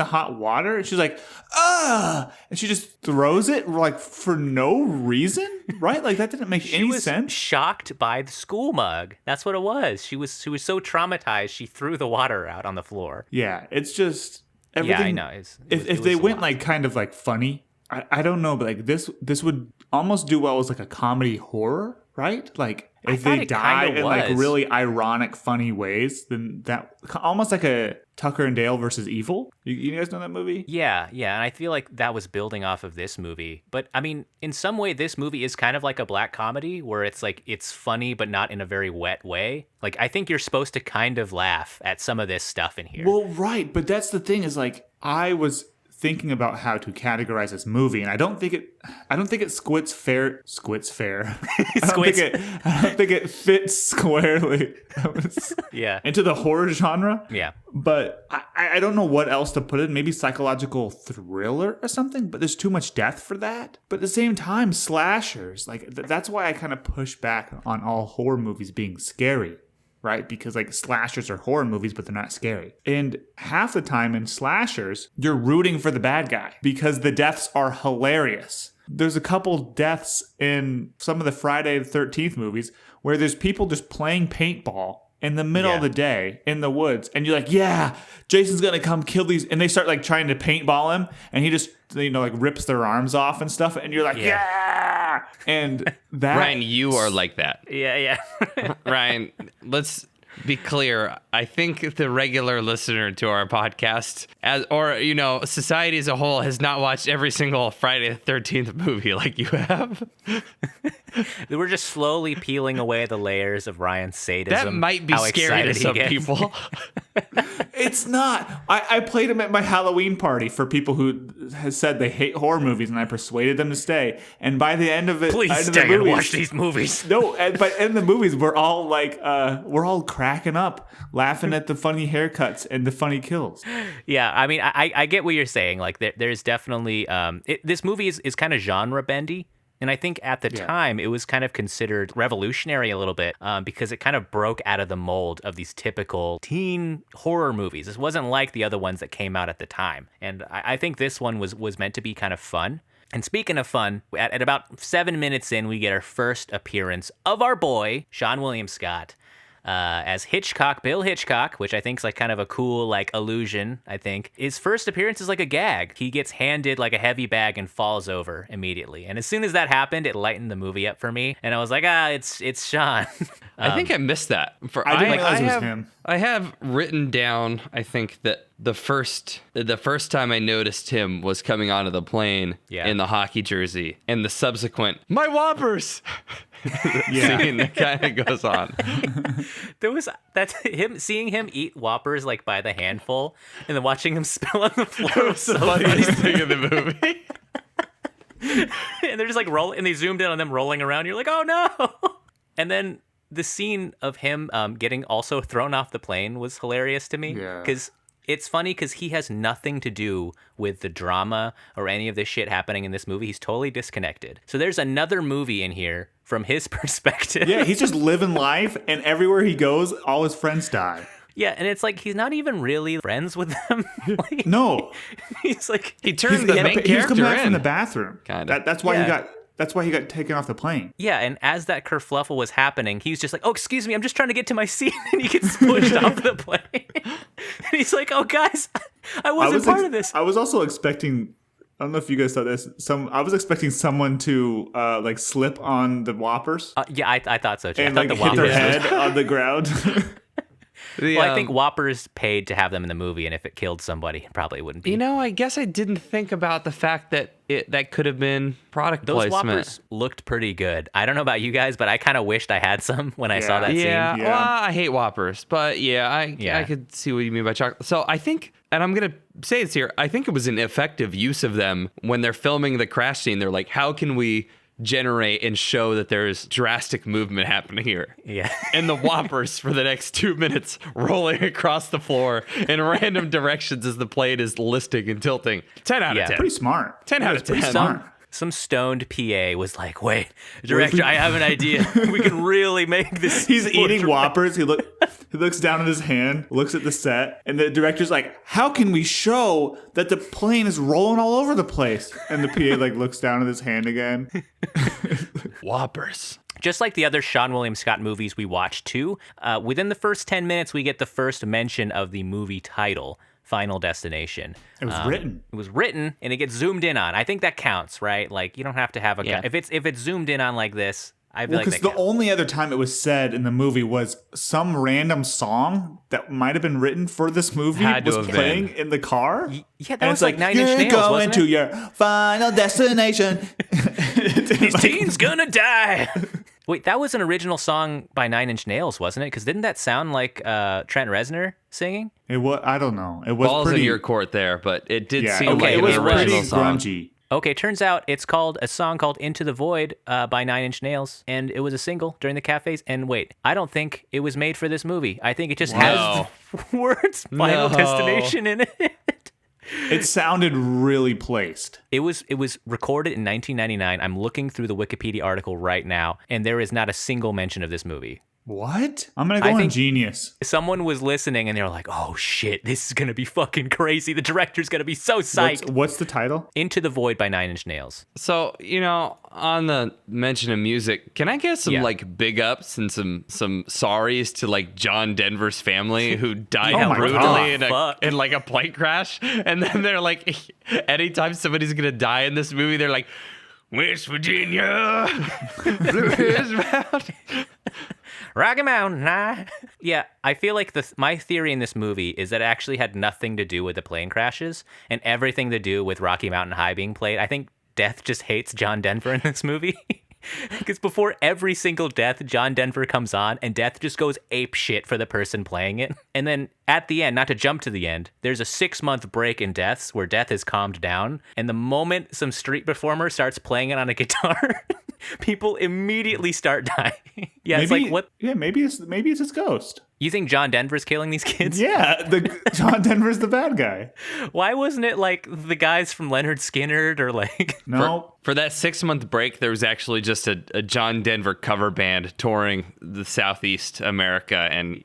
hot water, and she's like, and she just throws it like for no reason, right? Like that didn't make any sense. Shocked by the school mug. That's what it was. She was so traumatized she threw the water out on the floor. Yeah, it's just everything. Yeah, I know. If they went like kind of like funny. I don't know, but like this would almost do well as like a comedy horror, right? Like if they die in like really ironic, funny ways, then that almost like a Tucker and Dale versus Evil. You guys know that movie? Yeah, and I feel like that was building off of this movie. But I mean, in some way, this movie is kind of like a black comedy where it's like it's funny, but not in a very wet way. Like I think you're supposed to kind of laugh at some of this stuff in here. Well, right, but that's the thing is like I was thinking about how to categorize this movie, and I don't think it squits fair. I don't think it fits squarely into the horror genre. Yeah. But I don't know what else to put it. Maybe psychological thriller or something, but there's too much death for that. But at the same time, slashers, like that's why I kind of push back on all horror movies being scary. Right? Because like slashers are horror movies, but they're not scary. And half the time in slashers, you're rooting for the bad guy because the deaths are hilarious. There's a couple deaths in some of the Friday the 13th movies where there's people just playing paintball in the middle of the day in the woods. And you're like, yeah, Jason's going to come kill these. And they start like trying to paintball him. And he just, like rips their arms off and stuff. And you're like, yeah. And that. Ryan, you are like that. Yeah. Ryan, let's be clear. I think the regular listener to our podcast, society as a whole, has not watched every single Friday the 13th movie like you have. We're just slowly peeling away the layers of Ryan's sadism. That might be scary to some people. It's not. I played him at my Halloween party for people who has said they hate horror movies, and I persuaded them to stay. And by the end of it, please stay and watch these movies. No, but in the movies, we're all like, we're all cracking up, laughing at the funny haircuts and the funny kills. Yeah, I mean, I get what you're saying. Like, there's definitely this movie is kind of genre bendy. And I think at the time it was kind of considered revolutionary a little bit because it kind of broke out of the mold of these typical teen horror movies. This wasn't like the other ones that came out at the time. And I think this one was meant to be kind of fun. And speaking of fun, at about 7 minutes in, we get our first appearance of our boy, Seann William Scott. As Bill Hitchcock, which I think is like kind of a cool like illusion. I think his first appearance is like a gag. He gets handed like a heavy bag and falls over immediately. And as soon as that happened, it lightened the movie up for me. And I was like, it's Seann. I think I missed that. I didn't realize it was him. I have written down, I think, that the first time I noticed him was coming onto the plane in the hockey jersey, and the subsequent "My Whoppers" scene that kind of goes on. Seeing him eat Whoppers like by the handful, and then watching him spill on the floor was the funniest thing in the movie. And they're just like rolling, and they zoomed in on them rolling around. You're like, oh no! And then the scene of him getting also thrown off the plane was hilarious to me because It's funny because he has nothing to do with the drama or any of this shit happening in this movie. He's totally disconnected. So there's another movie in here from his perspective. Yeah, he's just living life, and everywhere he goes, all his friends die. Yeah, and it's like he's not even really friends with them. Like, no, he's like he turned the main character He was coming back in from the bathroom. Kind of. That's why he got. That's why he got taken off the plane. Yeah, and as that kerfluffle was happening, he's just like, "Oh, excuse me, I'm just trying to get to my seat," and he gets pushed off the plane. And he's like, "Oh, guys, I wasn't part of this." I was also expecting. I don't know if you guys saw this. I was expecting someone to like slip on the Whoppers. Yeah, I thought so too. And I thought like the hit their Whoppers head on the ground. Well, I think Whoppers paid to have them in the movie, and if it killed somebody, it probably wouldn't be. You know, I guess I didn't think about the fact that that could have been product Those placement. Whoppers looked pretty good. I don't know about you guys, but I kind of wished I had some when I saw that scene. Yeah, well, I hate Whoppers, but I could see what you mean by chocolate. So I think, and I'm going to say this here, I think it was an effective use of them when they're filming the crash scene. They're like, how can we generate and show that there's drastic movement happening here? Yeah. And the Whoppers for the next 2 minutes rolling across the floor in random directions as the plane is listing and tilting. 10 out of 10. Pretty smart. 10 out of 10. Smart. Some stoned PA was like, "Wait, director, I have an idea. We can really make this." He's eating Whoppers. He looks down at his hand, looks at the set, and the director's like, "How can we show that the plane is rolling all over the place?" And the PA like looks down at his hand again. Whoppers. Just like the other Seann William Scott movies we watched too, within the first 10 minutes, we get the first mention of the movie title, Final Destination. It was written. It was written, and it gets zoomed in on. I think that counts, right? Like, you don't have to have if it's zoomed in on like this, I feel like that because the counts. only other time it was said in the movie was some random song that might have been written for this movie was playing in the car. Yeah, that was like Nine Inch Nails, You're going wasn't to it? your final destination. His teen's gonna die. Wait, that was an original song by Nine Inch Nails, wasn't it? Because didn't that sound like Trent Reznor singing? It was. I don't know. It was Balls pretty. in your court there, but it did seem okay, like it an was original pretty song. grungy. Okay, turns out it's called a song called Into the Void by Nine Inch Nails, and it was a single during the cafes. And wait, I don't think it was made for this movie. I think it just has the words Final Destination in it. It sounded really placed. It was recorded in 1999. I'm looking through the Wikipedia article right now, and there is not a single mention of this movie. What? I'm gonna go on Genius. Someone was listening and they were like, "Oh shit, this is gonna be fucking crazy. The director's gonna be so psyched." What's the title? Into the Void by Nine Inch Nails. So, you know, on the mention of music, can I get some like big ups and some sorries to like John Denver's family who died brutally in like a plane crash? And then they're like, anytime somebody's gonna die in this movie, they're like, West Virginia, Blues Mountain. Rocky Mountain High. Yeah, I feel like my theory in this movie is that it actually had nothing to do with the plane crashes and everything to do with Rocky Mountain High being played. I think Death just hates John Denver in this movie. Because before every single death, John Denver comes on and Death just goes ape shit for the person playing it. And then at the end, not to jump to the end, there's a 6-month break in Deaths where Death is calmed down. And the moment some street performer starts playing it on a guitar, people immediately start dying. Yeah, it's like, what? Yeah, maybe it's his ghost. You think John Denver's killing these kids? Yeah, John Denver's the bad guy. Why wasn't it like the guys from Leonard Skinner or like... No. For that 6-month break, there was actually just a John Denver cover band touring the Southeast America, and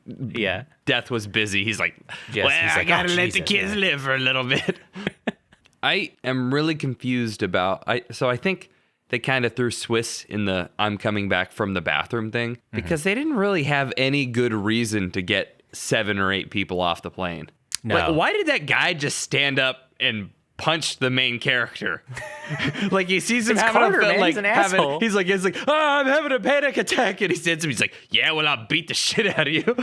Death was busy. He's like, I gotta let the kids live for a little bit. I am really confused about... So I think they kind of threw Swiss in the I'm coming back from the bathroom thing because they didn't really have any good reason to get 7 or 8 people off the plane. No. Like, why did that guy just stand up and punch the main character? Like, he sees him having Carter, a man. like, He's an asshole. He's like, oh, I'm having a panic attack, and he says to him, he's like, yeah, well, I'll beat the shit out of you.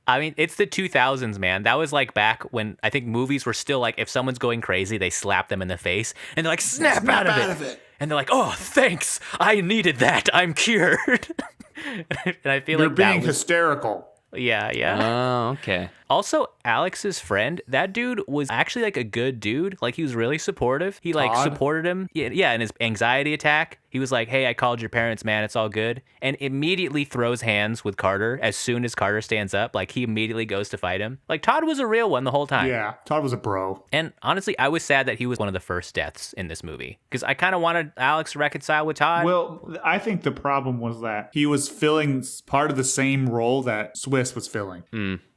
I mean, it's the 2000s, man. That was like back when I think movies were still like, if someone's going crazy, they slap them in the face and they're like, snap out of it. And they're like, oh, thanks. I needed that. I'm cured. And I feel You're like being hysterical. Yeah. Oh, okay. Also, Alex's friend, that dude was actually like a good dude. Like he was really supportive. He like supported him. Yeah, in his anxiety attack. He was like, hey, I called your parents, man. It's all good. And immediately throws hands with Carter as soon as Carter stands up. Like he immediately goes to fight him. Like Todd was a real one the whole time. Yeah, Todd was a bro. And honestly, I was sad that he was one of the first deaths in this movie because I kind of wanted Alex to reconcile with Todd. Well, I think the problem was that he was filling part of the same role that Swiss was filling.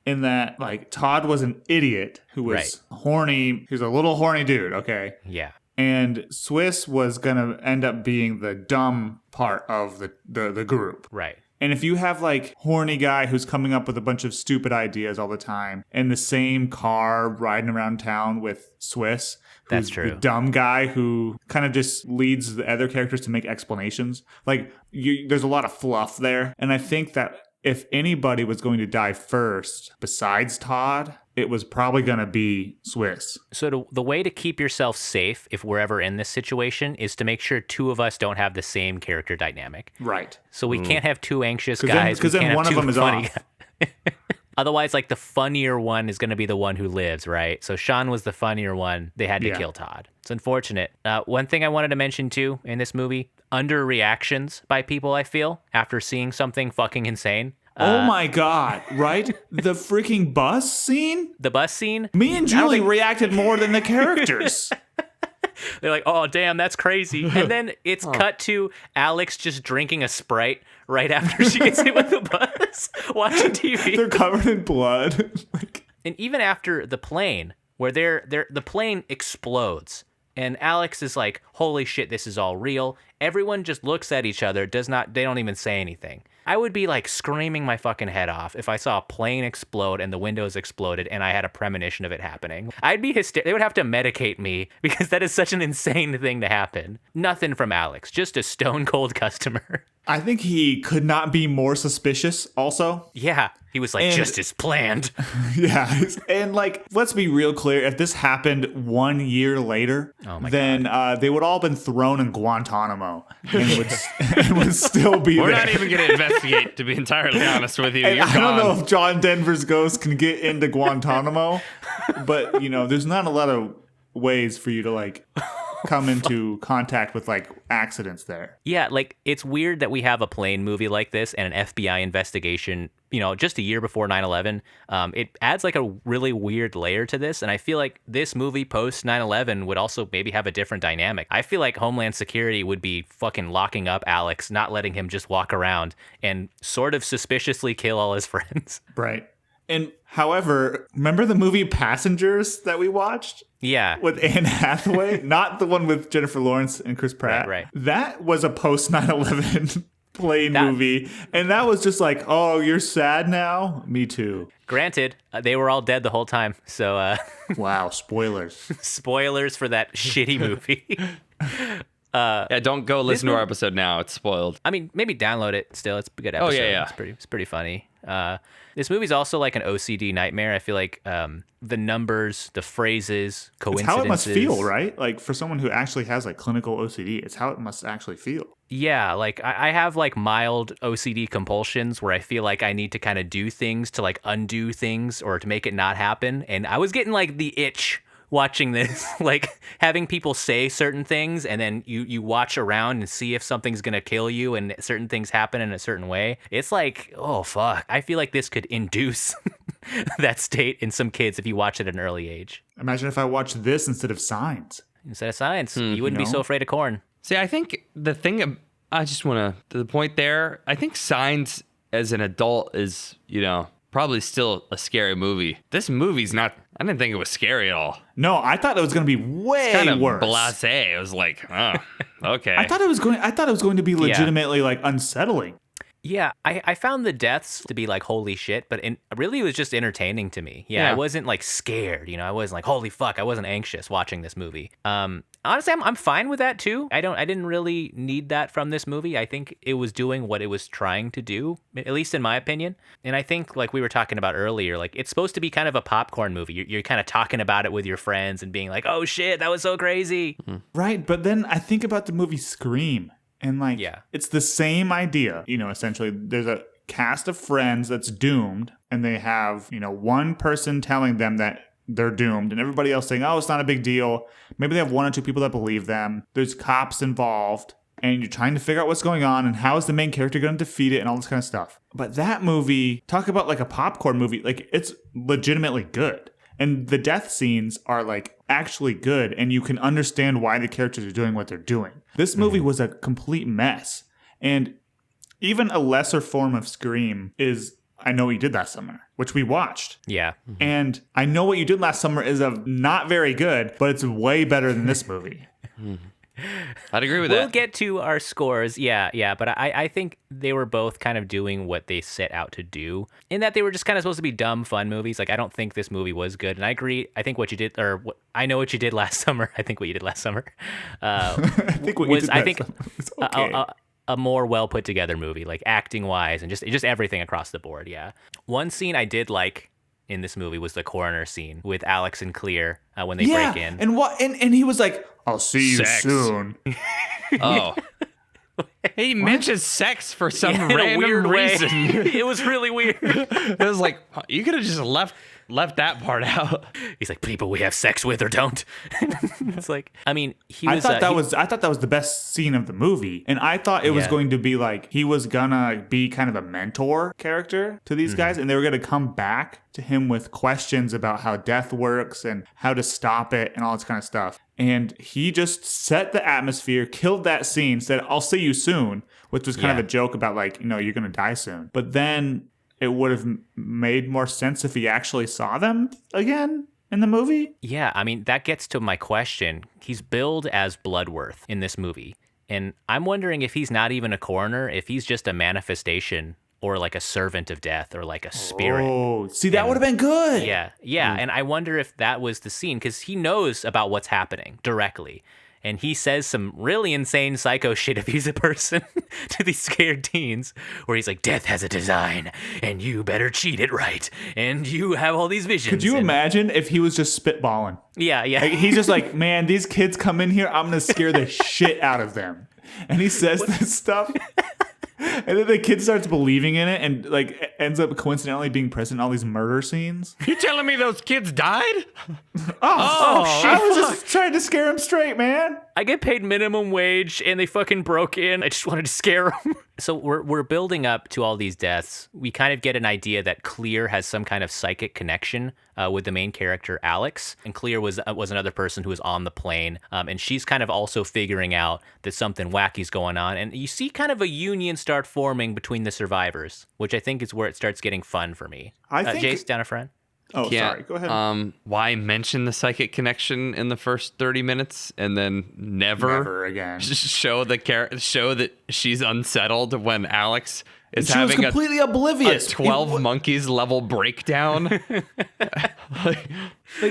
In that, like, Todd was an idiot who was horny. He was a little horny dude, okay? Yeah. And Swiss was going to end up being the dumb part of the group. Right. And if you have, like, horny guy who's coming up with a bunch of stupid ideas all the time in the same car riding around town with Swiss, that's true. The dumb guy who kind of just leads the other characters to make explanations. Like, there's a lot of fluff there. And I think that if anybody was going to die first besides Todd, it was probably going to be Swiss. So the way to keep yourself safe if we're ever in this situation is to make sure two of us don't have the same character dynamic. Right. So we can't have two anxious guys. Because then one of them is off. Otherwise, like the funnier one is going to be the one who lives, right? So Seann was the funnier one. They had to kill Todd. It's unfortunate. One thing I wanted to mention too in this movie, underreactions by people, I feel, after seeing something fucking insane. Oh my God, right? The freaking bus scene? The bus scene? Me and Julie reacted more than the characters. They're like, oh, damn, that's crazy. And then it's cut to Alex just drinking a Sprite right after she gets hit with the bus, watching TV. They're covered in blood. And even after the plane, where the plane explodes, and Alex is like, holy shit, this is all real. Everyone just looks at each other, they don't even say anything. I would be like screaming my fucking head off if I saw a plane explode and the windows exploded and I had a premonition of it happening. I'd be hysterical. They would have to medicate me because that is such an insane thing to happen. Nothing from Alex, just a stone cold customer. I think he could not be more suspicious also. Yeah, he was like, just as planned. Yeah, and like, let's be real clear. If this happened 1 year later, then they would all been thrown in Guantanamo and would still be We're there. not even going to investigate, to be entirely honest with you. You're I don't know if John Denver's ghost can get into Guantanamo, but, there's not a lot of ways for you to, like, come into contact with like accidents there. Yeah, like it's weird that we have a plane movie like this and an FBI investigation, just a year before 9/11. It adds like a really weird layer to this, and I feel like this movie post 9/11 would also maybe have a different dynamic. I feel like Homeland Security would be fucking locking up Alex, not letting him just walk around and sort of suspiciously kill all his friends. Right. And however, remember the movie Passengers that we watched? Yeah. With Anne Hathaway? Not the one with Jennifer Lawrence and Chris Pratt. Right. That was a post 9/11 plane movie. And that was just like, oh, you're sad now? Me too. Granted, they were all dead the whole time. So, wow, spoilers. Spoilers for that shitty movie. Yeah, don't go listen to our episode now. It's spoiled. I mean, maybe download it still. It's a good episode. Oh, yeah. It's pretty funny. This movie's also like an OCD nightmare. I feel like the numbers, the phrases, coincidences. It's how it must feel, right? Like for someone who actually has like clinical OCD, it's how it must actually feel. Yeah, like I have like mild OCD compulsions where I feel like I need to kind of do things to like undo things or to make it not happen. And I was getting like the itch watching this, like having people say certain things and then you watch around and see if something's gonna kill you and certain things happen in a certain way. It's like, oh fuck. I feel like this could induce that state in some kids if you watch it at an early age. Imagine if I watched this instead of Signs. Instead of Signs, you wouldn't be so afraid of corn. See, I think the thing, I just want to the point there, I think Signs as an adult is, probably still a scary movie. This movie's not, I didn't think it was scary at all. No, I thought it was going to be way kind of worse. Blasé. It was like, oh, okay. I thought it was going to be legitimately like unsettling. Yeah, I found the deaths to be like, holy shit, but really it was just entertaining to me. Yeah, I wasn't like scared, I wasn't like, holy fuck, I wasn't anxious watching this movie. Honestly, I'm fine with that too. I didn't really need that from this movie. I think it was doing what it was trying to do, at least in my opinion. And I think like we were talking about earlier, like it's supposed to be kind of a popcorn movie. You're kind of talking about it with your friends and being like, oh shit, that was so crazy. Right, but then I think about the movie Scream. And like, it's the same idea, essentially there's a cast of friends that's doomed, and they have, one person telling them that they're doomed and everybody else saying, oh, it's not a big deal. Maybe they have 1 or 2 people that believe them. There's cops involved, and you're trying to figure out what's going on and how is the main character going to defeat it and all this kind of stuff. But that movie, talk about like a popcorn movie, like it's legitimately good. And the death scenes are like actually good, and you can understand why the characters are doing what they're doing. This movie was a complete mess. And even a lesser form of Scream is I Know What You Did Last Summer, which we watched. Yeah. And I Know What You Did Last Summer is not very good, but it's way better than this movie. I'd agree with that. We'll get to our scores. Yeah. But I think they were both kind of doing what they set out to do, in that they were just kind of supposed to be dumb, fun movies. Like, I don't think this movie was good. And I agree. I think I Know What You Did Last Summer. I think What You Did Last Summer. I think What You Did Last Summer was okay. A more well put together movie, like acting wise and just everything across the board. Yeah. One scene I did like in this movie was the coroner scene with Alex and Clear when they break in. And he was like, I'll see you soon. Oh. He mentions sex for some random reason. It was really weird. It was like, you could have just left that part out. He's like, people we have sex with or don't. It's like, I mean, I thought that was the best scene of the movie, and I thought it was going to be like he was gonna be kind of a mentor character to these guys, and they were gonna come back to him with questions about how death works and how to stop it and all this kind of stuff. And he just set the atmosphere, killed that scene, said, I'll see you soon, which was kind of a joke about like, you're gonna die soon. But then it would have made more sense if he actually saw them again in the movie. Yeah, I mean, that gets to my question. He's billed as Bloodworth in this movie. And I'm wondering if he's not even a coroner, if he's just a manifestation or like a servant of death or like a spirit. Oh, see, that would have been good. Yeah. And I wonder if that was the scene, because he knows about what's happening directly. And he says some really insane psycho shit if he's a person to these scared teens, where he's like, death has a design, and you better cheat it right, and you have all these visions. Could you imagine if he was just spitballing? Yeah. Like, he's just like, man, these kids come in here, I'm going to scare the shit out of them. And he says this stuff. And then the kid starts believing in it and like ends up coincidentally being present in all these murder scenes. You telling me those kids died? Oh shit. I was just trying to scare him straight, man. I get paid minimum wage and they fucking broke in. I just wanted to scare them. So we're building up to all these deaths. We kind of get an idea that Clear has some kind of psychic connection with the main character, Alex. And Clear was another person who was on the plane. And she's kind of also figuring out that something wacky's going on. And you see kind of a union start forming between the survivors, which I think is where it starts getting fun for me. I think Jace, down a friend? Oh, sorry. Go ahead. Why mention the psychic connection in the first 30 minutes and then never again show that she's unsettled when Alex is she having was completely oblivious. A 12 Monkeys level breakdown? like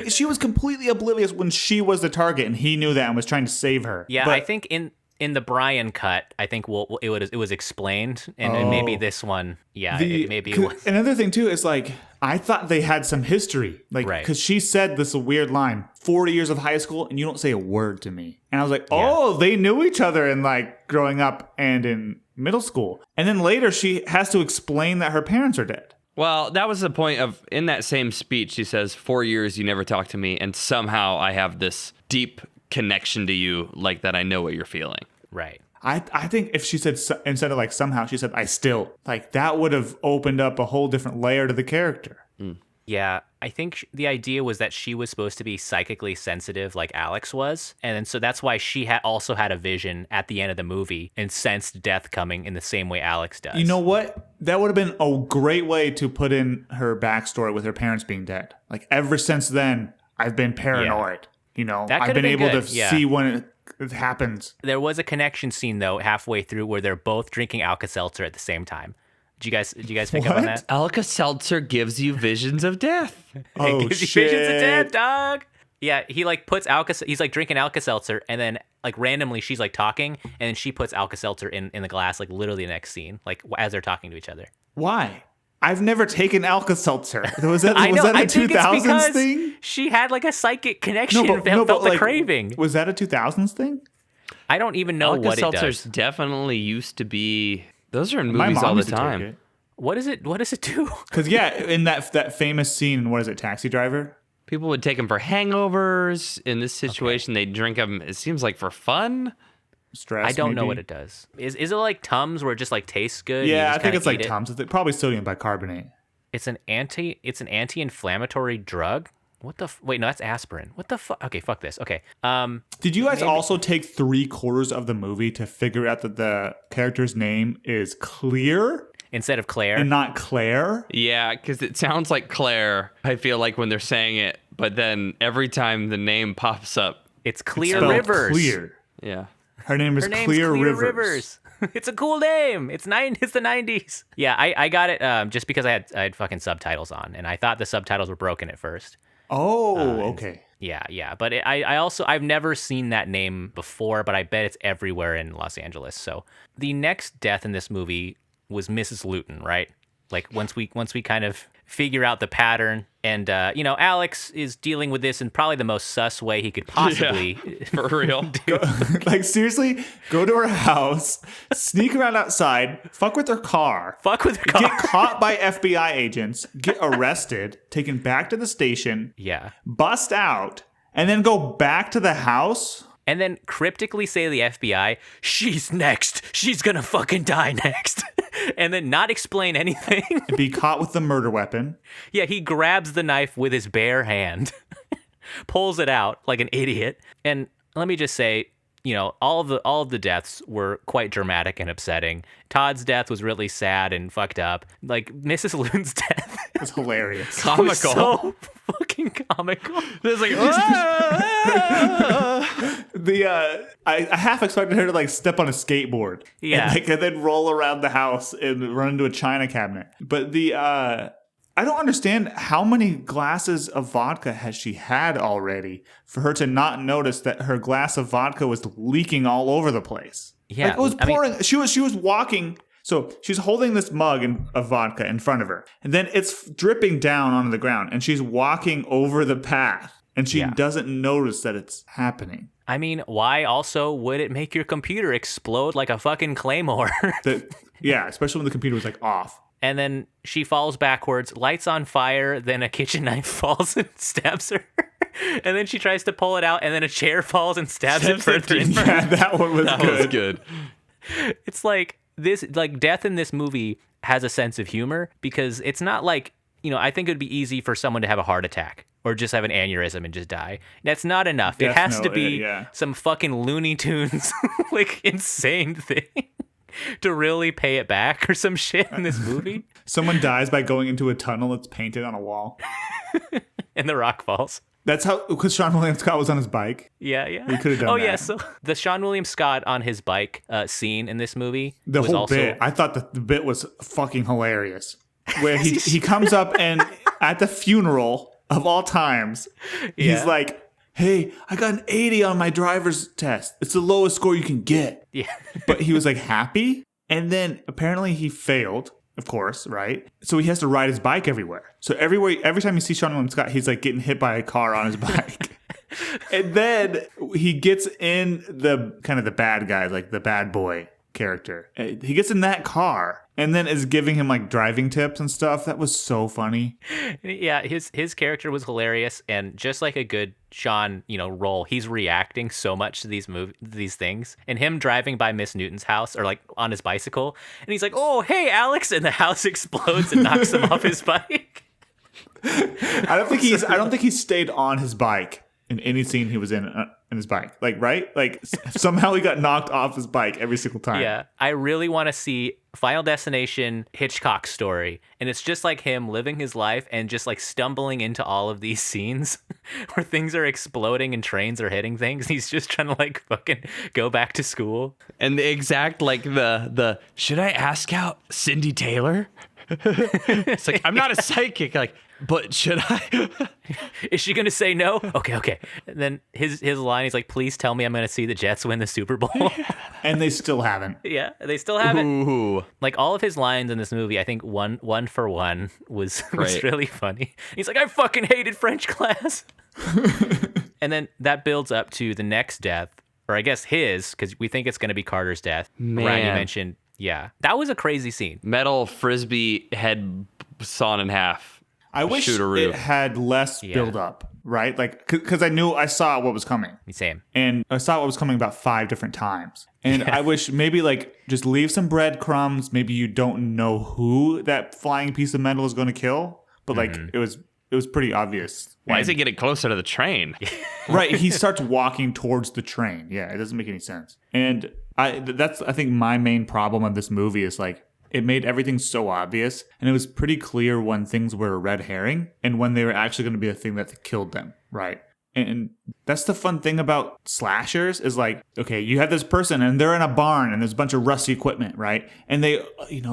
she was completely oblivious when she was the target, and he knew that and was trying to save her. Yeah, but I think in the Brian cut, I think it was explained, and maybe this one, maybe it was. Another thing too is like, I thought they had some history, like, because she said this weird line, 40 years of high school, and you don't say a word to me. And I was like, they knew each other in like growing up and in middle school. And then later she has to explain that her parents are dead. Well, that was the point of, in that same speech, she says, 4 years you never talked to me, and somehow I have this deep connection to you, like that I know what you're feeling. Right. I think if she said, instead of like somehow, she said, I still, like that would have opened up a whole different layer to the character. Yeah, I think the idea was that she was supposed to be psychically sensitive like Alex was. And then, so that's why she also had a vision at the end of the movie and sensed death coming in the same way Alex does. You know what? That would have been a great way to put in her backstory with her parents being dead. Like, ever since then, I've been paranoid. You know, I've been able to see when it happens. There was a connection scene, though, halfway through where they're both drinking Alka-Seltzer at the same time. Did you guys pick up on that? Alka-Seltzer gives you visions of death. Oh, it gives shit. you visions of death, dog. Yeah, he like puts he's like drinking Alka-Seltzer, and then like randomly she's like talking, and then she puts Alka-Seltzer in the glass, like literally the next scene, like as they're talking to each other. Why? I've never taken Alka-Seltzer. Was that a 2000s thing? She had like a psychic connection and felt the like, craving. Was that a 2000s thing? I don't even know what it does. Alka-Seltzers definitely used to be... Those are in movies all the time. What is it? What does it do? Because in that famous scene in, what is it, Taxi Driver? People would take them for hangovers. In this situation, they drink them, it seems like, for fun. Stress, I don't know maybe. what it does. Is it like Tums where it just like tastes good? Yeah, I think it's like Tums. It's probably sodium bicarbonate. It's an anti-inflammatory drug. What the? Wait, no, that's aspirin. What the fuck? Okay, fuck this. Okay. Did you guys also take 3/4 of the movie to figure out that the character's name is Clear instead of Claire and not Claire? Yeah, because it sounds like Claire, I feel like, when they're saying it, but then every time the name pops up, it's Clear spelled Rivers. Clear. Yeah. Her name is Clear Rivers. It's a cool name. It's the 90s. Yeah, I got it just because I had fucking subtitles on, and I thought the subtitles were broken at first. Oh, okay. Yeah. But I've never seen that name before, but I bet it's everywhere in Los Angeles. So the next death in this movie was Mrs. Luton, right? Like once we kind of figure out the pattern, and Alex is dealing with this in probably the most sus way he could possibly for real. Like seriously, go to her house, sneak around outside, fuck with her car, get caught by FBI agents, get arrested, taken back to the station, bust out, and then go back to the house. And then cryptically say to the FBI, she's next. She's gonna fucking die next. And then not explain anything. Be caught with the murder weapon. Yeah, he grabs the knife with his bare hand, pulls it out like an idiot. And let me just say, all of the deaths were quite dramatic and upsetting. Todd's death was really sad and fucked up. Like Mrs. Luton's death was hilarious. Comical. Was so fucking comical. There's like I half expected her to like step on a skateboard. Yeah. And then roll around the house and run into a china cabinet. But I don't understand how many glasses of vodka has she had already for her to not notice that her glass of vodka was leaking all over the place. Yeah, like it was pouring. She was walking. So she's holding this mug of vodka in front of her, and then it's dripping down onto the ground, and she's walking over the path, and she doesn't notice that it's happening. I mean, why also would it make your computer explode like a fucking claymore? Especially when the computer was like off. And then she falls backwards, lights on fire, then a kitchen knife falls and stabs her. And then she tries to pull it out, and then a chair falls and stabs it further in. Yeah, that one was That was good. It's like death in this movie has a sense of humor because it's not like, I think it would be easy for someone to have a heart attack or just have an aneurysm and just die. That's not enough. It has to be some fucking Looney Tunes, like insane thing to really pay it back or some shit in this movie. Someone dies by going into a tunnel that's painted on a wall. And the rock falls. That's how, because Seann William Scott was on his bike. Yeah. He could have done that. Yeah, so the Seann William Scott on his bike scene in this movie. The whole bit, I thought the bit was fucking hilarious. Where he comes up and at the funeral of all times, he's like, hey, I got an 80 on my driver's test. It's the lowest score you can get. Yeah. But he was like happy. And then apparently he failed. Of course, right? So he has to ride his bike everywhere. So every time you see Seann William Scott, he's like getting hit by a car on his bike. And then he gets in the kind of the bad guy, like the bad boy character. He gets in that car and then is giving him like driving tips and stuff. That was so funny. Yeah, his character was hilarious, and just like a good Seann, role, he's reacting so much to these things. And him driving by Miss Newton's house or like on his bicycle, and he's like, "Oh, hey, Alex," and the house explodes and knocks him off his bike. I don't think he stayed on his bike in any scene he was in his bike. Like, right? Like somehow he got knocked off his bike every single time. Yeah. I really want to see Final Destination Hitchcock story. And it's just like him living his life and just like stumbling into all of these scenes where things are exploding and trains are hitting things. He's just trying to like fucking go back to school. And the exact like the should I ask out Cindy Taylor? It's like, I'm not a psychic. Like, but should I? Is she going to say no? Okay. And then his line, he's like, please tell me I'm going to see the Jets win the Super Bowl. And they still haven't. Yeah, they still haven't. Ooh. Like all of his lines in this movie, I think one for one was really funny. He's like, I fucking hated French class. And then that builds up to the next death, or I guess his, because we think it's going to be Carter's death. Man. Ryan, you mentioned, Yeah, that was a crazy scene. Metal frisbee head sawn in half. I wish it had less build up, right? Like, because I saw what was coming. Same. And I saw what was coming about 5 different times. And I wish maybe like just leave some breadcrumbs. Maybe you don't know who that flying piece of metal is going to kill, but like it was pretty obvious. Why is he getting closer to the train? Right, he starts walking towards the train. Yeah, it doesn't make any sense. And that's I think my main problem of this movie is like it made everything so obvious, and it was pretty clear when things were a red herring and when they were actually going to be the thing that killed them, right? And that's the fun thing about slashers is like, okay, you have this person and they're in a barn and there's a bunch of rusty equipment, right? And they,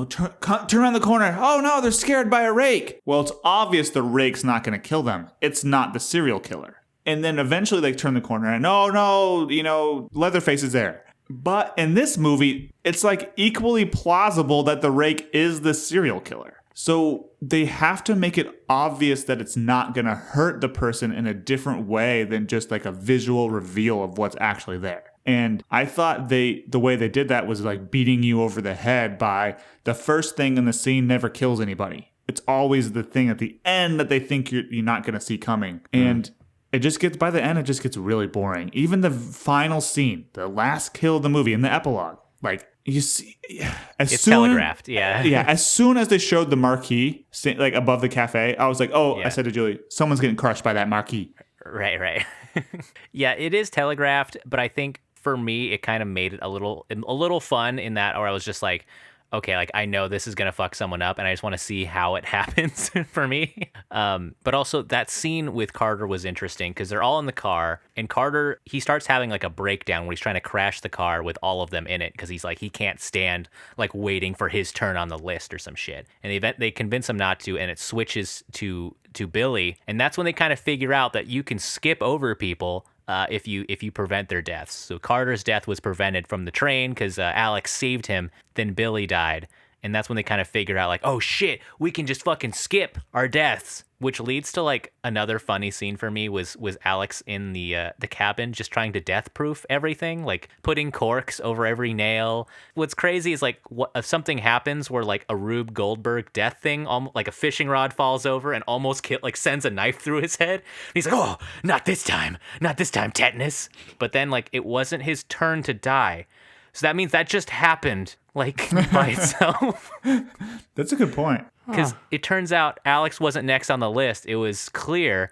turn around the corner. Oh no, they're scared by a rake. Well, it's obvious the rake's not going to kill them. It's not the serial killer. And then eventually they turn the corner and oh no, Leatherface is there. But in this movie, it's like equally plausible that the rake is the serial killer. So they have to make it obvious that it's not going to hurt the person in a different way than just like a visual reveal of what's actually there. And I thought the way they did that was like beating you over the head by the first thing in the scene never kills anybody. It's always the thing at the end that they think you're not going to see coming. And it just gets, by the end, it just gets really boring. Even the final scene, the last kill of the movie in the epilogue, like you see, it's telegraphed. Yeah. Yeah. As soon as they showed the marquee, like above the cafe, I was like, oh, yeah. I said to Julie, someone's getting crushed by that marquee. Right. Yeah, it is telegraphed, but I think for me, it kind of made it a little fun in that, or I was just like, okay, like I know this is gonna fuck someone up, and I just want to see how it happens for me. But also that scene with Carter was interesting because they're all in the car, and Carter, he starts having like a breakdown where he's trying to crash the car with all of them in it because he's like he can't stand like waiting for his turn on the list or some shit. And they convince him not to, and it switches to Billy, and that's when they kind of figure out that you can skip over people. If you prevent their deaths. So Carter's death was prevented from the train because Alex saved him. Then Billy died. And that's when they kind of figured out like, oh shit, we can just fucking skip our deaths. Which leads to like another funny scene for me was Alex in the cabin just trying to death proof everything, like putting corks over every nail. What's crazy is like what if something happens where like a Rube Goldberg death thing, like a fishing rod falls over and almost sends a knife through his head. And he's like, oh, not this time, tetanus. But then like it wasn't his turn to die. So that means that just happened like by itself. That's a good point. Because it turns out Alex wasn't next on the list. It was clear.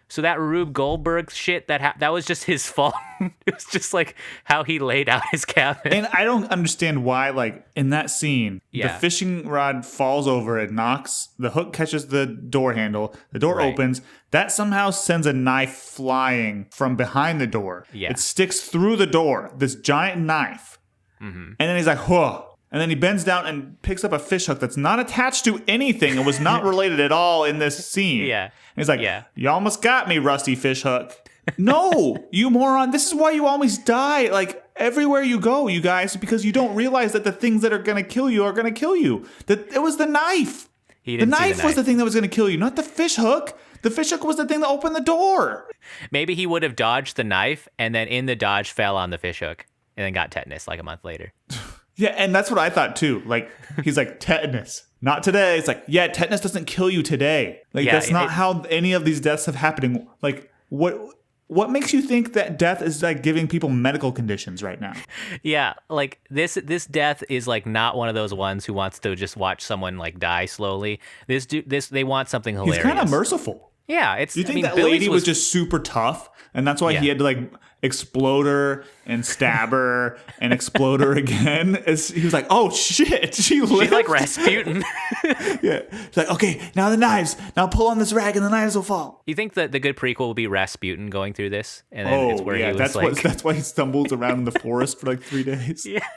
So that Rube Goldberg shit, that was just his fault. It was just like how he laid out his cabin. And I don't understand why, like, in that scene, the fishing rod falls over, it knocks, the hook catches the door handle, the door opens, that somehow sends a knife flying from behind the door. Yeah. It sticks through the door, this giant knife. Mm-hmm. And then he's like, whoa. And then he bends down and picks up a fish hook that's not attached to anything and was not related at all in this scene. Yeah. And he's like, you almost got me, rusty fish hook. No, you moron. This is why you always die. Like, everywhere you go, you guys, because you don't realize that the things that are going to kill you are going to kill you. That it was the knife. The knife was the thing that was going to kill you, not the fish hook. The fish hook was the thing that opened the door. Maybe he would have dodged the knife and then in the dodge fell on the fish hook and then got tetanus like a month later. Yeah, and that's what I thought too. Like, he's like, tetanus. Not today. It's like, yeah, tetanus doesn't kill you today. Like, that's not how any of these deaths have happened. Like, what makes you think that death is like giving people medical conditions right now? Yeah, like this death is like not one of those ones who wants to just watch someone like die slowly. They want something hilarious. He's kind of merciful. Yeah, Do you think that lady was just super tough, and that's why he had to like explode her and stab her and explode her again? He was like, "Oh shit, she's like Rasputin." Yeah, he's like, "Okay, now the knives. Now pull on this rag, and the knives will fall." You think that the good prequel will be Rasputin going through this, and then it's where he was that's why he stumbles around in the forest for like 3 days. Yeah,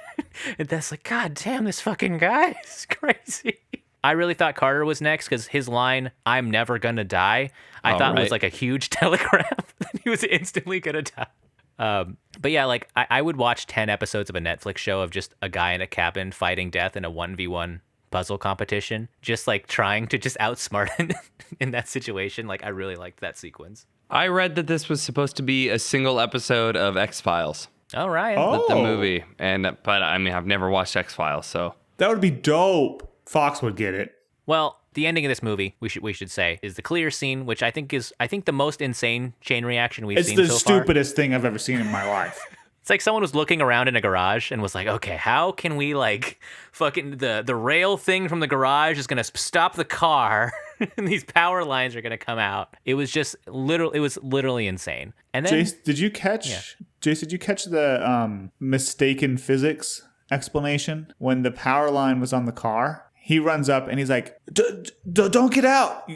and that's like, God damn, this fucking guy is crazy. I really thought Carter was next because his line, "I'm never gonna die," I thought was like a huge telegraph that he was instantly gonna die. But yeah, like I would watch 10 episodes of a Netflix show of just a guy in a cabin fighting death in a 1v1 puzzle competition, just like trying to just outsmart him in that situation. Like I really liked that sequence. I read that this was supposed to be a single episode of X-Files. All right. The movie. But I mean, I've never watched X-Files, so That would be dope. Fox would get it. Well, the ending of this movie, we should say, is the clear scene, which I think the most insane chain reaction we've seen so far. It's the stupidest thing I've ever seen in my life. It's like someone was looking around in a garage and was like, okay, how can we like fucking the rail thing from the garage is going to stop the car and these power lines are going to come out. It was literally insane. And then Jace, did you catch the mistaken physics explanation when the power line was on the car? He runs up and he's like, don't get out.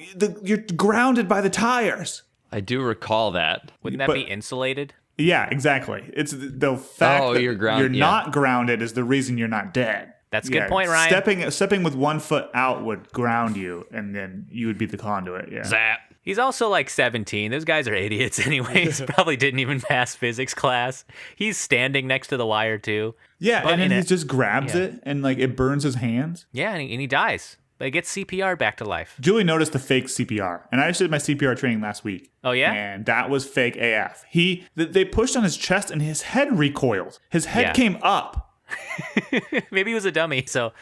You're grounded by the tires. I do recall that. Wouldn't that be insulated? Yeah, exactly. It's the fact that you're not grounded is the reason you're not dead. That's a good point, Ryan. Stepping with 1 foot out would ground you, and then you would be the conduit. Yeah. Zap. He's also like 17. Those guys are idiots anyways. Probably didn't even pass physics class. He's standing next to the wire too. Yeah, and then he just grabs it, and like it burns his hands. Yeah, and he dies. But he gets CPR back to life. Julie noticed the fake CPR, and I just did my CPR training last week. Oh yeah, and that was fake AF. They pushed on his chest, and his head recoiled. His head came up. Maybe he was a dummy. So,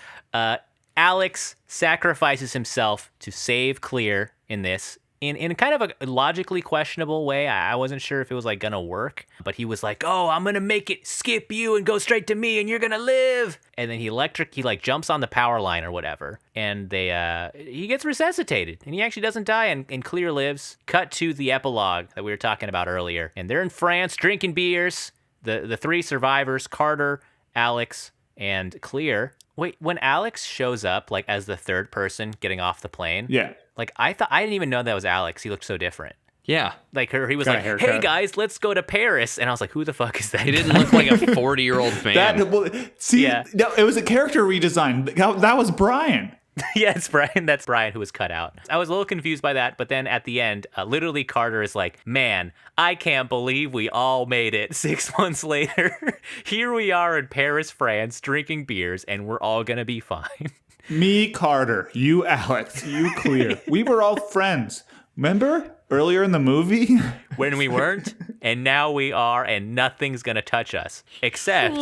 Alex sacrifices himself to save Clear in this. In kind of a logically questionable way. I wasn't sure if it was like gonna work, but he was like, "Oh, I'm gonna make it skip you and go straight to me, and you're gonna live." And then he like jumps on the power line or whatever, and he gets resuscitated, and he actually doesn't die, and Clear lives. Cut to the epilogue that we were talking about earlier, and they're in France drinking beers. The three survivors, Carter, Alex, and Clear. Wait, when Alex shows up like as the third person getting off the plane, like I didn't even know that was Alex. He looked so different. Yeah, like he was like, "Hey guys, let's go to Paris," and I was like, "Who the fuck is that?" He didn't look like a 40-year-old man. No, it was a character redesign. That was Brian. Yeah, it's Brian. That's Brian who was cut out. I was a little confused by that, but then at the end, literally Carter is like, "Man, I can't believe we all made it 6 months later. Here we are in Paris, France, drinking beers, and we're all gonna be fine." Me, Carter, you, Alex, you, Clear. We were all friends. Remember earlier in the movie? When we weren't, and now we are, and nothing's gonna touch us. Except,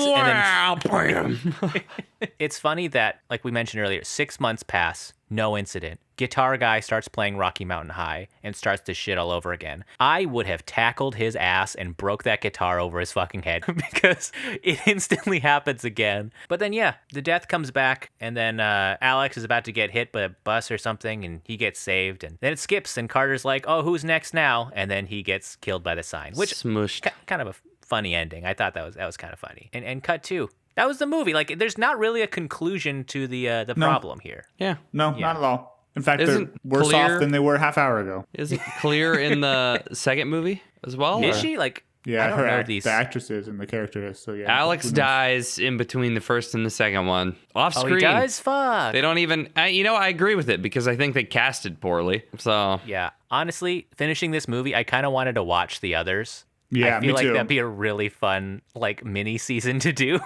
it's funny that, like we mentioned earlier, 6 months pass, no incident. Guitar guy starts playing Rocky Mountain High and starts to shit all over again. I would have tackled his ass and broke that guitar over his fucking head because it instantly happens again. But then, yeah, the death comes back, and then Alex is about to get hit by a bus or something, and he gets saved. And then it skips, and Carter's like, "Oh, who's next now?" And then he gets killed by the sign, which smushed. Kind of a funny ending. I thought that was kind of funny. And cut two. That was the movie. Like, there's not really a conclusion to the problem here. Yeah. No, not at all. In fact, they're worse off than they were a half hour ago. Isn't Clear in the second movie as well? Is she? Like, yeah, I don't know these. The actress is and the character is. So yeah. Alex dies in between the first and the second one. Off screen. Oh, he does? Fuck. They don't even. I agree with it because I think they casted poorly. So yeah, honestly, finishing this movie, I kind of wanted to watch the others. Yeah, I feel me like too. that'd be a really fun like mini season to do.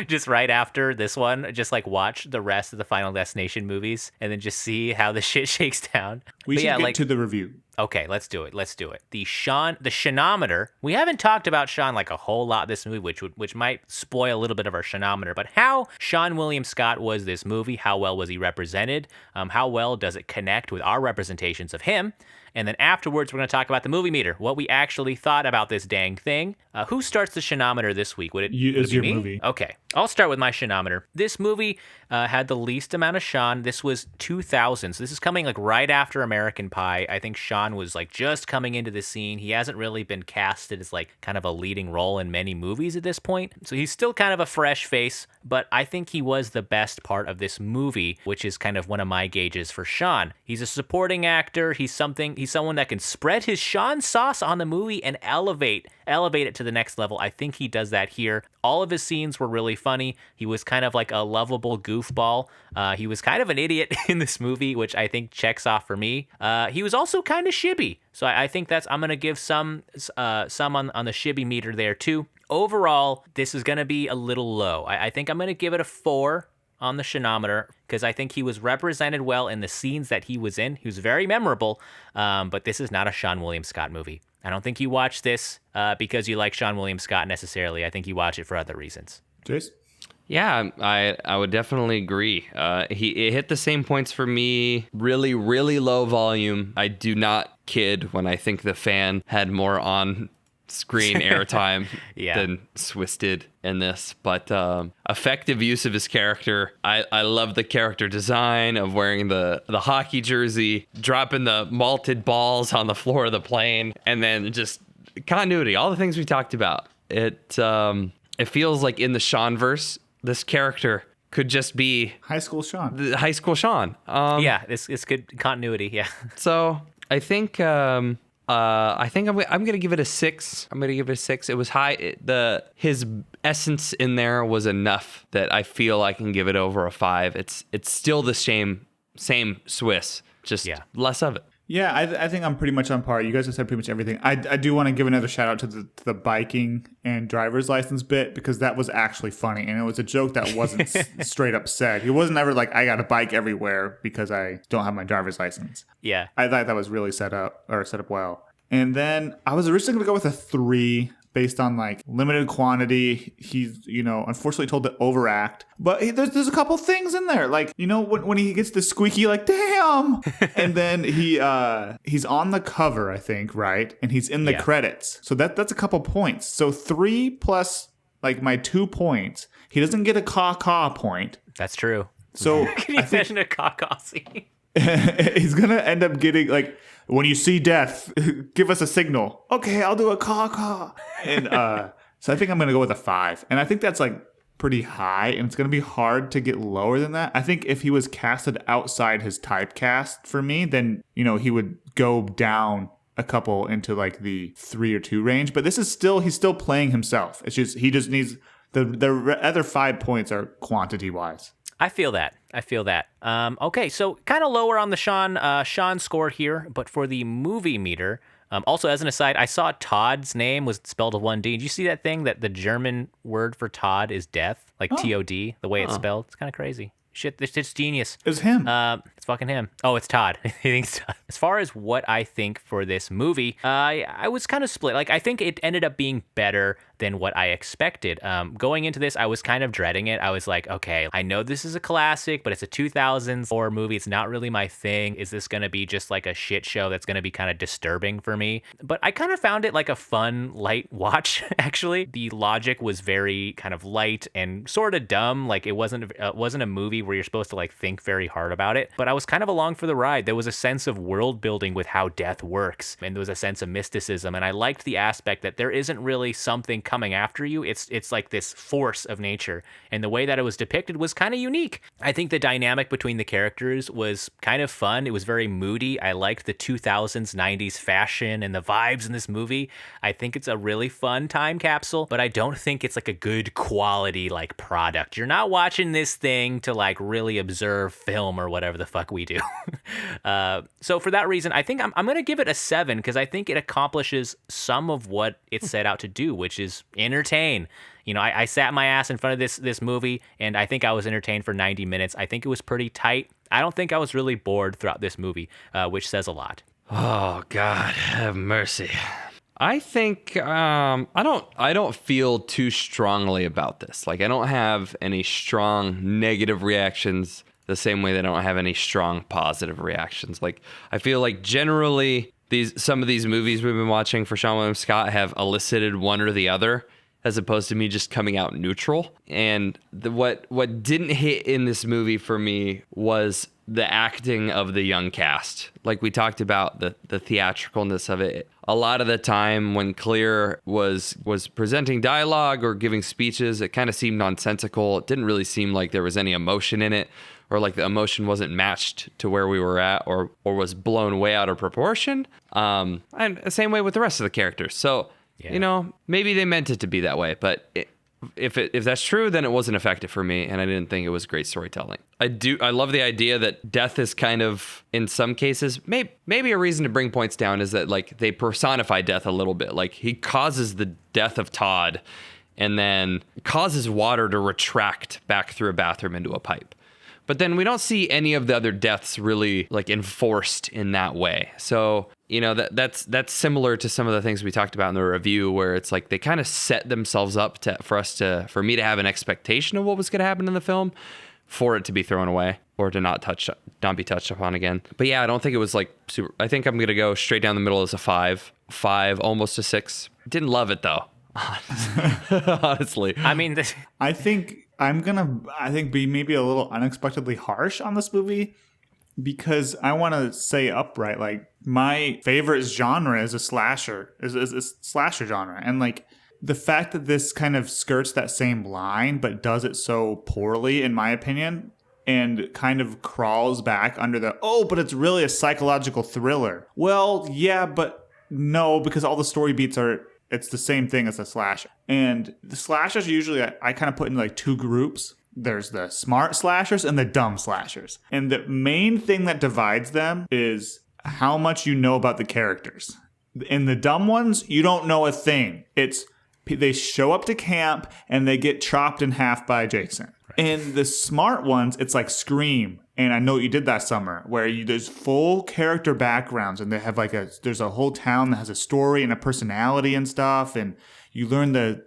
Just right after this one, just like watch the rest of the Final Destination movies and then just see how the shit shakes down. We should get to the review. Okay, let's do it. The Seannometer. We haven't talked about Seann like a whole lot this movie, which might spoil a little bit of our Seannometer. But how Seann William Scott was this movie? How well was he represented? How well does it connect with our representations of him? And then afterwards, we're going to talk about the movie meter, what we actually thought about this dang thing. Who starts the Seannometer this week? Would it be your me? Movie. Okay, I'll start with my Seannometer. This movie had the least amount of Seann. This was 2000, so this is coming like right after American Pie. I think Seann was like just coming into the scene. He hasn't really been casted as like kind of a leading role in many movies at this point, so he's still kind of a fresh face. But I think he was the best part of this movie, which is kind of one of my gauges for Seann. He's a supporting actor. He's someone that can spread his Seann sauce on the movie and elevate it to the next level. I think he does that here. All of his scenes were really funny. He was kind of like a lovable goofball. He was kind of an idiot in this movie, which I think checks off for me. He was also kind of shibby. So I think I'm going to give some on the shibby meter there too. Overall, this is going to be a little low. I think I'm going to give it a 4 on the Seannometer because I think he was represented well in the scenes that he was in. He was very memorable, but this is not a Seann William Scott movie. I don't think you watch this because you like Seann William Scott necessarily. I think you watch it for other reasons. Jace? Yeah, I would definitely agree. It hit the same points for me. Really, really low volume. I do not kid when I think the fan had more on screen airtime than Swiss did in this, but effective use of his character. I love the character design of wearing the hockey jersey, dropping the malted balls on the floor of the plane, and then just continuity, all the things we talked about. It feels like in the Seann-verse, this character could just be High School Seann. High School Seann. It's good continuity. Yeah. So I think I'm gonna give it a 6. I'm gonna give it a 6. It was high. His essence in there was enough that I feel I can give it over a 5. It's still the same Swiss, just less of it. Yeah, I think I'm pretty much on par. You guys have said pretty much everything. I do want to give another shout out to the biking and driver's license bit, because that was actually funny, and it was a joke that wasn't straight up said. He wasn't ever like, I got a bike everywhere because I don't have my driver's license. Yeah. I thought that was really set up well. And then I was originally going to go with a 3 based on like limited quantity. He's, unfortunately told to overact, but there's a couple things in there. Like, when he gets the squeaky, like, damn. And then he's on the cover, I think, right? And he's in the credits. So that's a couple points. So 3 plus like my 2 points. He doesn't get a caw point. That's true. So can you imagine a caw scene? He's going to end up getting like, when you see death, give us a signal. Okay, I'll do a caw. And so I think I'm going to go with a 5. And I think that's like pretty high, and it's going to be hard to get lower than that. I think if he was casted outside his typecast for me, then, he would go down a couple into like the 3 or 2 range. But he's still playing himself. It's just, he just needs, the other 5 points are quantity wise. I feel that. Okay, so kind of lower on the Seann score here, but for the movie meter, also as an aside, I saw Todd's name was spelled with 1 D. Did you see that thing that the German word for Todd is death, like TOD, the way it's spelled? It's kind of crazy. Shit, it's genius. It's him. It's fucking him. Oh, it's Todd. I think it's Todd. As far as what I think for this movie, I was kind of split. Like, I think it ended up being better than what I expected. Going into this, I was kind of dreading it. I was like, okay, I know this is a classic, but it's a 2000s horror movie. It's not really my thing. Is this going to be just like a shit show that's going to be kind of disturbing for me? But I kind of found it like a fun, light watch, actually. The logic was very kind of light and sort of dumb. Like, it wasn't a movie where you're supposed to like think very hard about it. But I was kind of along for the ride. There was a sense of world building with how death works, and there was a sense of mysticism. And I liked the aspect that there isn't really something coming after you. It's like this force of nature, and the way that it was depicted was kind of unique. I think the dynamic between the characters was kind of fun. It was very moody. I liked the 2000s 90s fashion and the vibes in this movie. I think it's a really fun time capsule, but I don't think it's like a good quality like product. You're not watching this thing to like really observe film or whatever the fuck we do. So for that reason, I think I'm gonna give it a 7, because I think it accomplishes some of what it set out to do, which is entertain. I sat my ass in front of this movie, and I think I was entertained for 90 minutes. I think it was pretty tight. I don't think I was really bored throughout this movie, which says a lot. Oh God, have mercy. I think I don't feel too strongly about this. Like, I don't have any strong negative reactions the same way that I don't have any strong positive reactions. Like, I feel like generally some of these movies we've been watching for Seann William Scott have elicited one or the other, as opposed to me just coming out neutral. And what didn't hit in this movie for me was the acting of the young cast. Like we talked about, the theatricalness of it. A lot of the time when Clear was presenting dialogue or giving speeches, it kind of seemed nonsensical. It didn't really seem like there was any emotion in it, or like the emotion wasn't matched to where we were at, or was blown way out of proportion. And the same way with the rest of the characters. So, maybe they meant it to be that way, but if that's true, then it wasn't effective for me, and I didn't think it was great storytelling. I love the idea that death is kind of, in some cases, maybe a reason to bring points down is that like they personify death a little bit. Like, he causes the death of Todd, and then causes water to retract back through a bathroom into a pipe. But then we don't see any of the other deaths really like enforced in that way. So you know, that's similar to some of the things we talked about in the review, where it's like they kind of set themselves up for me to have an expectation of what was going to happen in the film, for it to be thrown away or to not be touched upon again. But yeah, I don't think it was like super. I think I'm going to go straight down the middle as a 5, almost a 6. Didn't love it though. Honestly. I mean, I think be maybe a little unexpectedly harsh on this movie, because I want to say upright, like, my favorite genre is a slasher, is slasher genre. And like, the fact that this kind of skirts that same line, but does it so poorly, in my opinion, and kind of crawls back under but it's really a psychological thriller. Well, yeah, but no, because all the story beats it's the same thing as a slasher. And the slashers usually I kind of put in like 2 groups. There's the smart slashers and the dumb slashers. And the main thing that divides them is how much you know about the characters. In the dumb ones, you don't know a thing. They show up to camp and they get chopped in half by Jason. Right. In the smart ones, it's like Scream and I Know What You Did That Summer, where there's full character backgrounds, and they have there's a whole town that has a story and a personality and stuff, and you learn the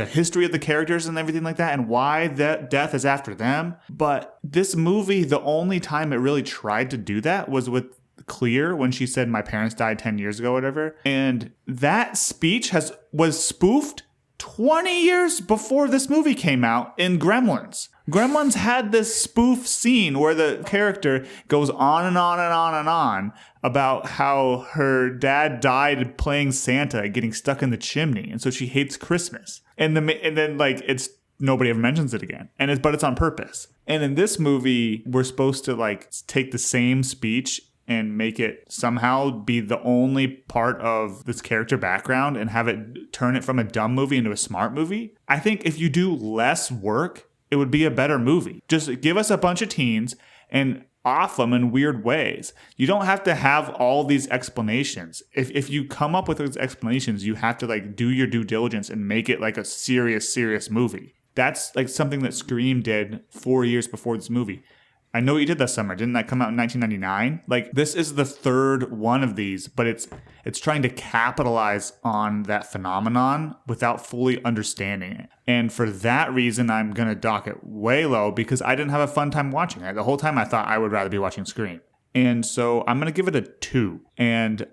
history of the characters and everything like that, and why that death is after them. But this movie, the only time it really tried to do that was with Clear, when she said my parents died 10 years ago, whatever. And that speech was spoofed 20 years before this movie came out in Gremlins. Gremlins had this spoof scene where the character goes on and on and on and on about how her dad died playing Santa, getting stuck in the chimney, and so she hates Christmas. And then like it's nobody ever mentions it again. But it's on purpose. And in this movie, we're supposed to like take the same speech and make it somehow be the only part of this character background and have it turn it from a dumb movie into a smart movie. I think if you do less work, it would be a better movie. Just give us a bunch of teens and off them in weird ways. You don't have to have all these explanations. If you come up with those explanations, you have to like do your due diligence and make it like a serious movie. That's like something that Scream did 4 years before this movie. I Know What You Did That Summer. Didn't that come out in 1999? Like, this is the third one of these, but it's trying to capitalize on that phenomenon without fully understanding it. And for that reason, I'm going to dock it way low, because I didn't have a fun time watching it. The whole time I thought I would rather be watching Scream. And so I'm going to give it a 2. And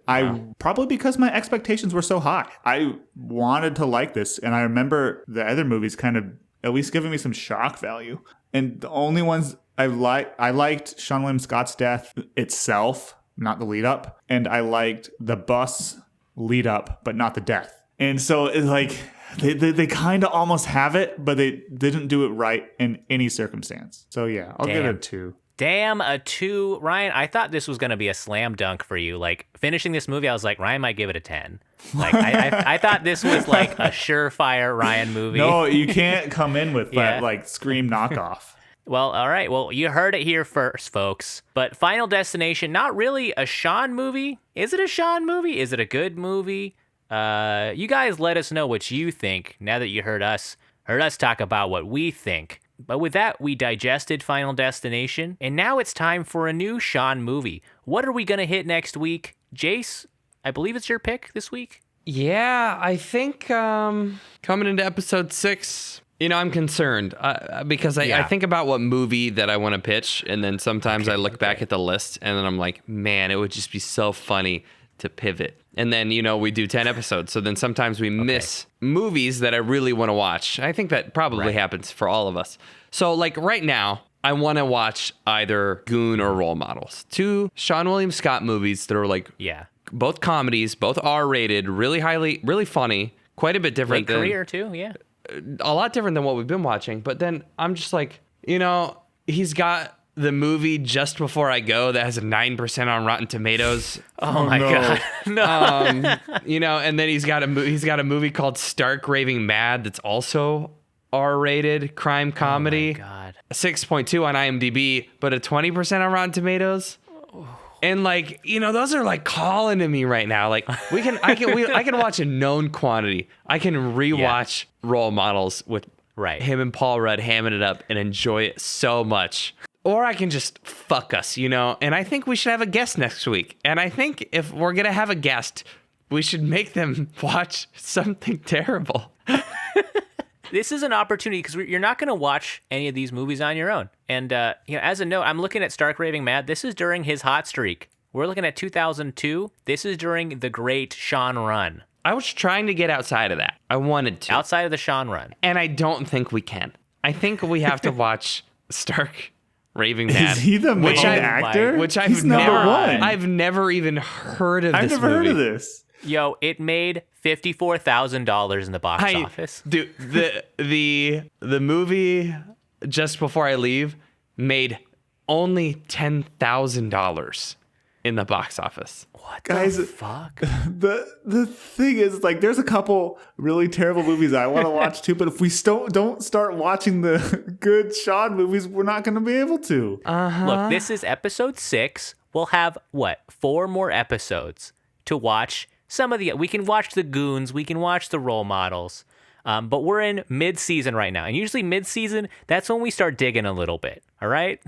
probably because my expectations were so high. I wanted to like this, and I remember the other movies kind of at least giving me some shock value. And the only ones I liked Seann William Scott's death itself, not the lead up, and I liked the bus lead up, but not the death. And so it's like they kind of almost have it, but they didn't do it right in any circumstance. So yeah, I'll give it a 2. Damn, a 2. Ryan, I thought this was going to be a slam dunk for you. Like, finishing this movie, I was like, Ryan might give it a 10. Like, I thought this was like a surefire Ryan movie. No, you can't come in with that like Scream knockoff. Well, all right. Well, you heard it here first, folks. But Final Destination, not really a Seann movie. Is it a Seann movie? Is it a good movie? You guys let us know what you think now that you heard us talk about what we think. But with that, we digested Final Destination, and now it's time for a new Seann movie. What are we going to hit next week? Jace, I believe it's your pick this week? Yeah, I think coming into episode 6... You know, I'm concerned because I think about what movie that I want to pitch, and then sometimes I look back at the list, and then I'm like, man, it would just be so funny to pivot. And then, you know, we do 10 episodes, so then sometimes we miss movies that I really want to watch. I think that probably happens for all of us. So, like, right now, I want to watch either Goon or Role Models. 2 Seann William Scott movies that are, like, both comedies, both R-rated, really funny, quite a bit different. Late career, too, a lot different than what we've been watching. But then I'm just like, you know, he's got the movie Just Before I Go that has a 9% on Rotten Tomatoes. Oh my God. No. You know, and then he's got a movie called Stark Raving Mad that's also R-rated crime comedy. Oh my God. 6.2 on IMDb, but a 20% on Rotten Tomatoes. And like, you know, those are like calling to me right now. Like I can watch a known quantity. I can rewatch Role Models with him and Paul Rudd hamming it up and enjoy it so much. Or I can just fuck us, you know? And I think we should have a guest next week. And I think if we're going to have a guest, we should make them watch something terrible. This is an opportunity because you're not going to watch any of these movies on your own. And, as a note, I'm looking at Stark Raving Mad. This is during his hot streak. We're looking at 2002. This is during the great Seann Run. I was trying to get outside of that. I wanted to. Outside of the Seann Run. And I don't think we can. I think we have to watch Stark Raving Mad. Is he the main actor? Which He's number one. I've never even heard of this movie. I've never heard of this. Yo, it made $54,000 in the box office. Dude, the movie Just Before I Leave made only $10,000 in the box office. What Guys, the fuck? The thing is, like, there's a couple really terrible movies I want to watch too, but if we don't start watching the good Seann movies, we're not going to be able to. Look, this is episode 6. We'll have, 4 more episodes to watch. We can watch The Goons, we can watch The Role Models, but we're in mid-season right now. And usually mid-season, that's when we start digging a little bit, all right?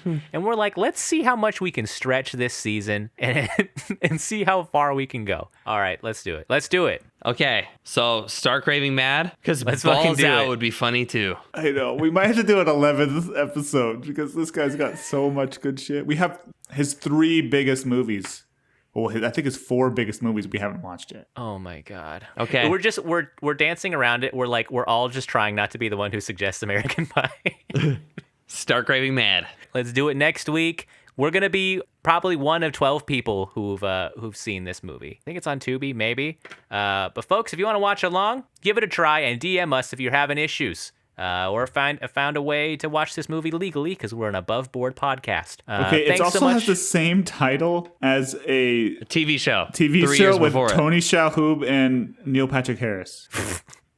And we're like, let's see how much we can stretch this season and see how far we can go. All right, let's do it. Okay, so Stark Raving Mad, because Balls Out would be funny too. I know. We might have to do an 11th episode because this guy's got so much good shit. We have his 3 biggest movies. Well, I think his 4 biggest movies we haven't watched yet. Oh my God. Okay. We're dancing around it. We're all just trying not to be the one who suggests American Pie. Stark Raving Mad. Let's do it next week. We're gonna be probably one of 12 people who've seen this movie. I think it's on Tubi, maybe. But folks, if you want to watch along, give it a try and DM us if you're having issues. Or found a way to watch this movie legally because we're an above board podcast. Okay, it also has the same title as a TV show. TV show with Tony Shalhoub and Neil Patrick Harris.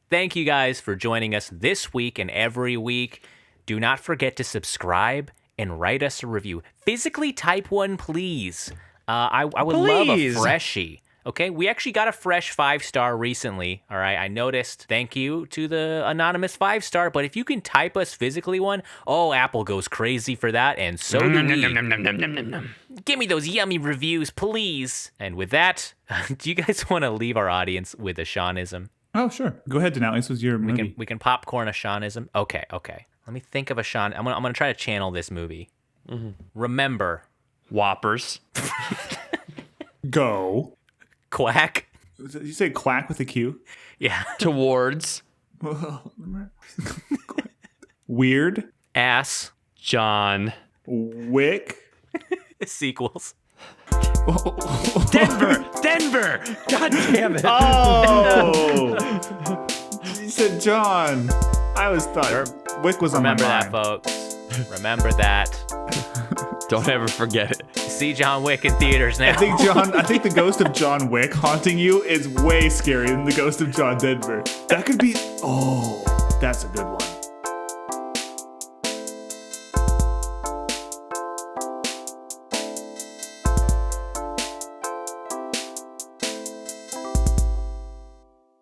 Thank you guys for joining us this week and every week. Do not forget to subscribe and write us a review. Physically type one, please. I would love a freshie. Okay, we actually got a fresh 5-star recently. All right, I noticed. Thank you to the anonymous 5-star. But if you can type us physically one, Apple goes crazy for that, and so do we. Give me those yummy reviews, please. And with that, do you guys want to leave our audience with a Seannism? Oh, sure. Go ahead, Denali. This was your movie. We can popcorn a Seannism. Okay. Let me think of a Seann. I'm gonna try to channel this movie. Mm-hmm. Remember, Whoppers. Go. Quack. You say quack with a Q? Yeah. Towards. Weird. Ass. John. Wick. Sequels. Denver. God damn it. Oh. You said John. I always thought Wick was on my mind. Remember that, folks. Remember that. Don't ever forget it. See John Wick in theaters now. I think the ghost of John Wick haunting you is way scarier than the ghost of John Denver. That could be. Oh.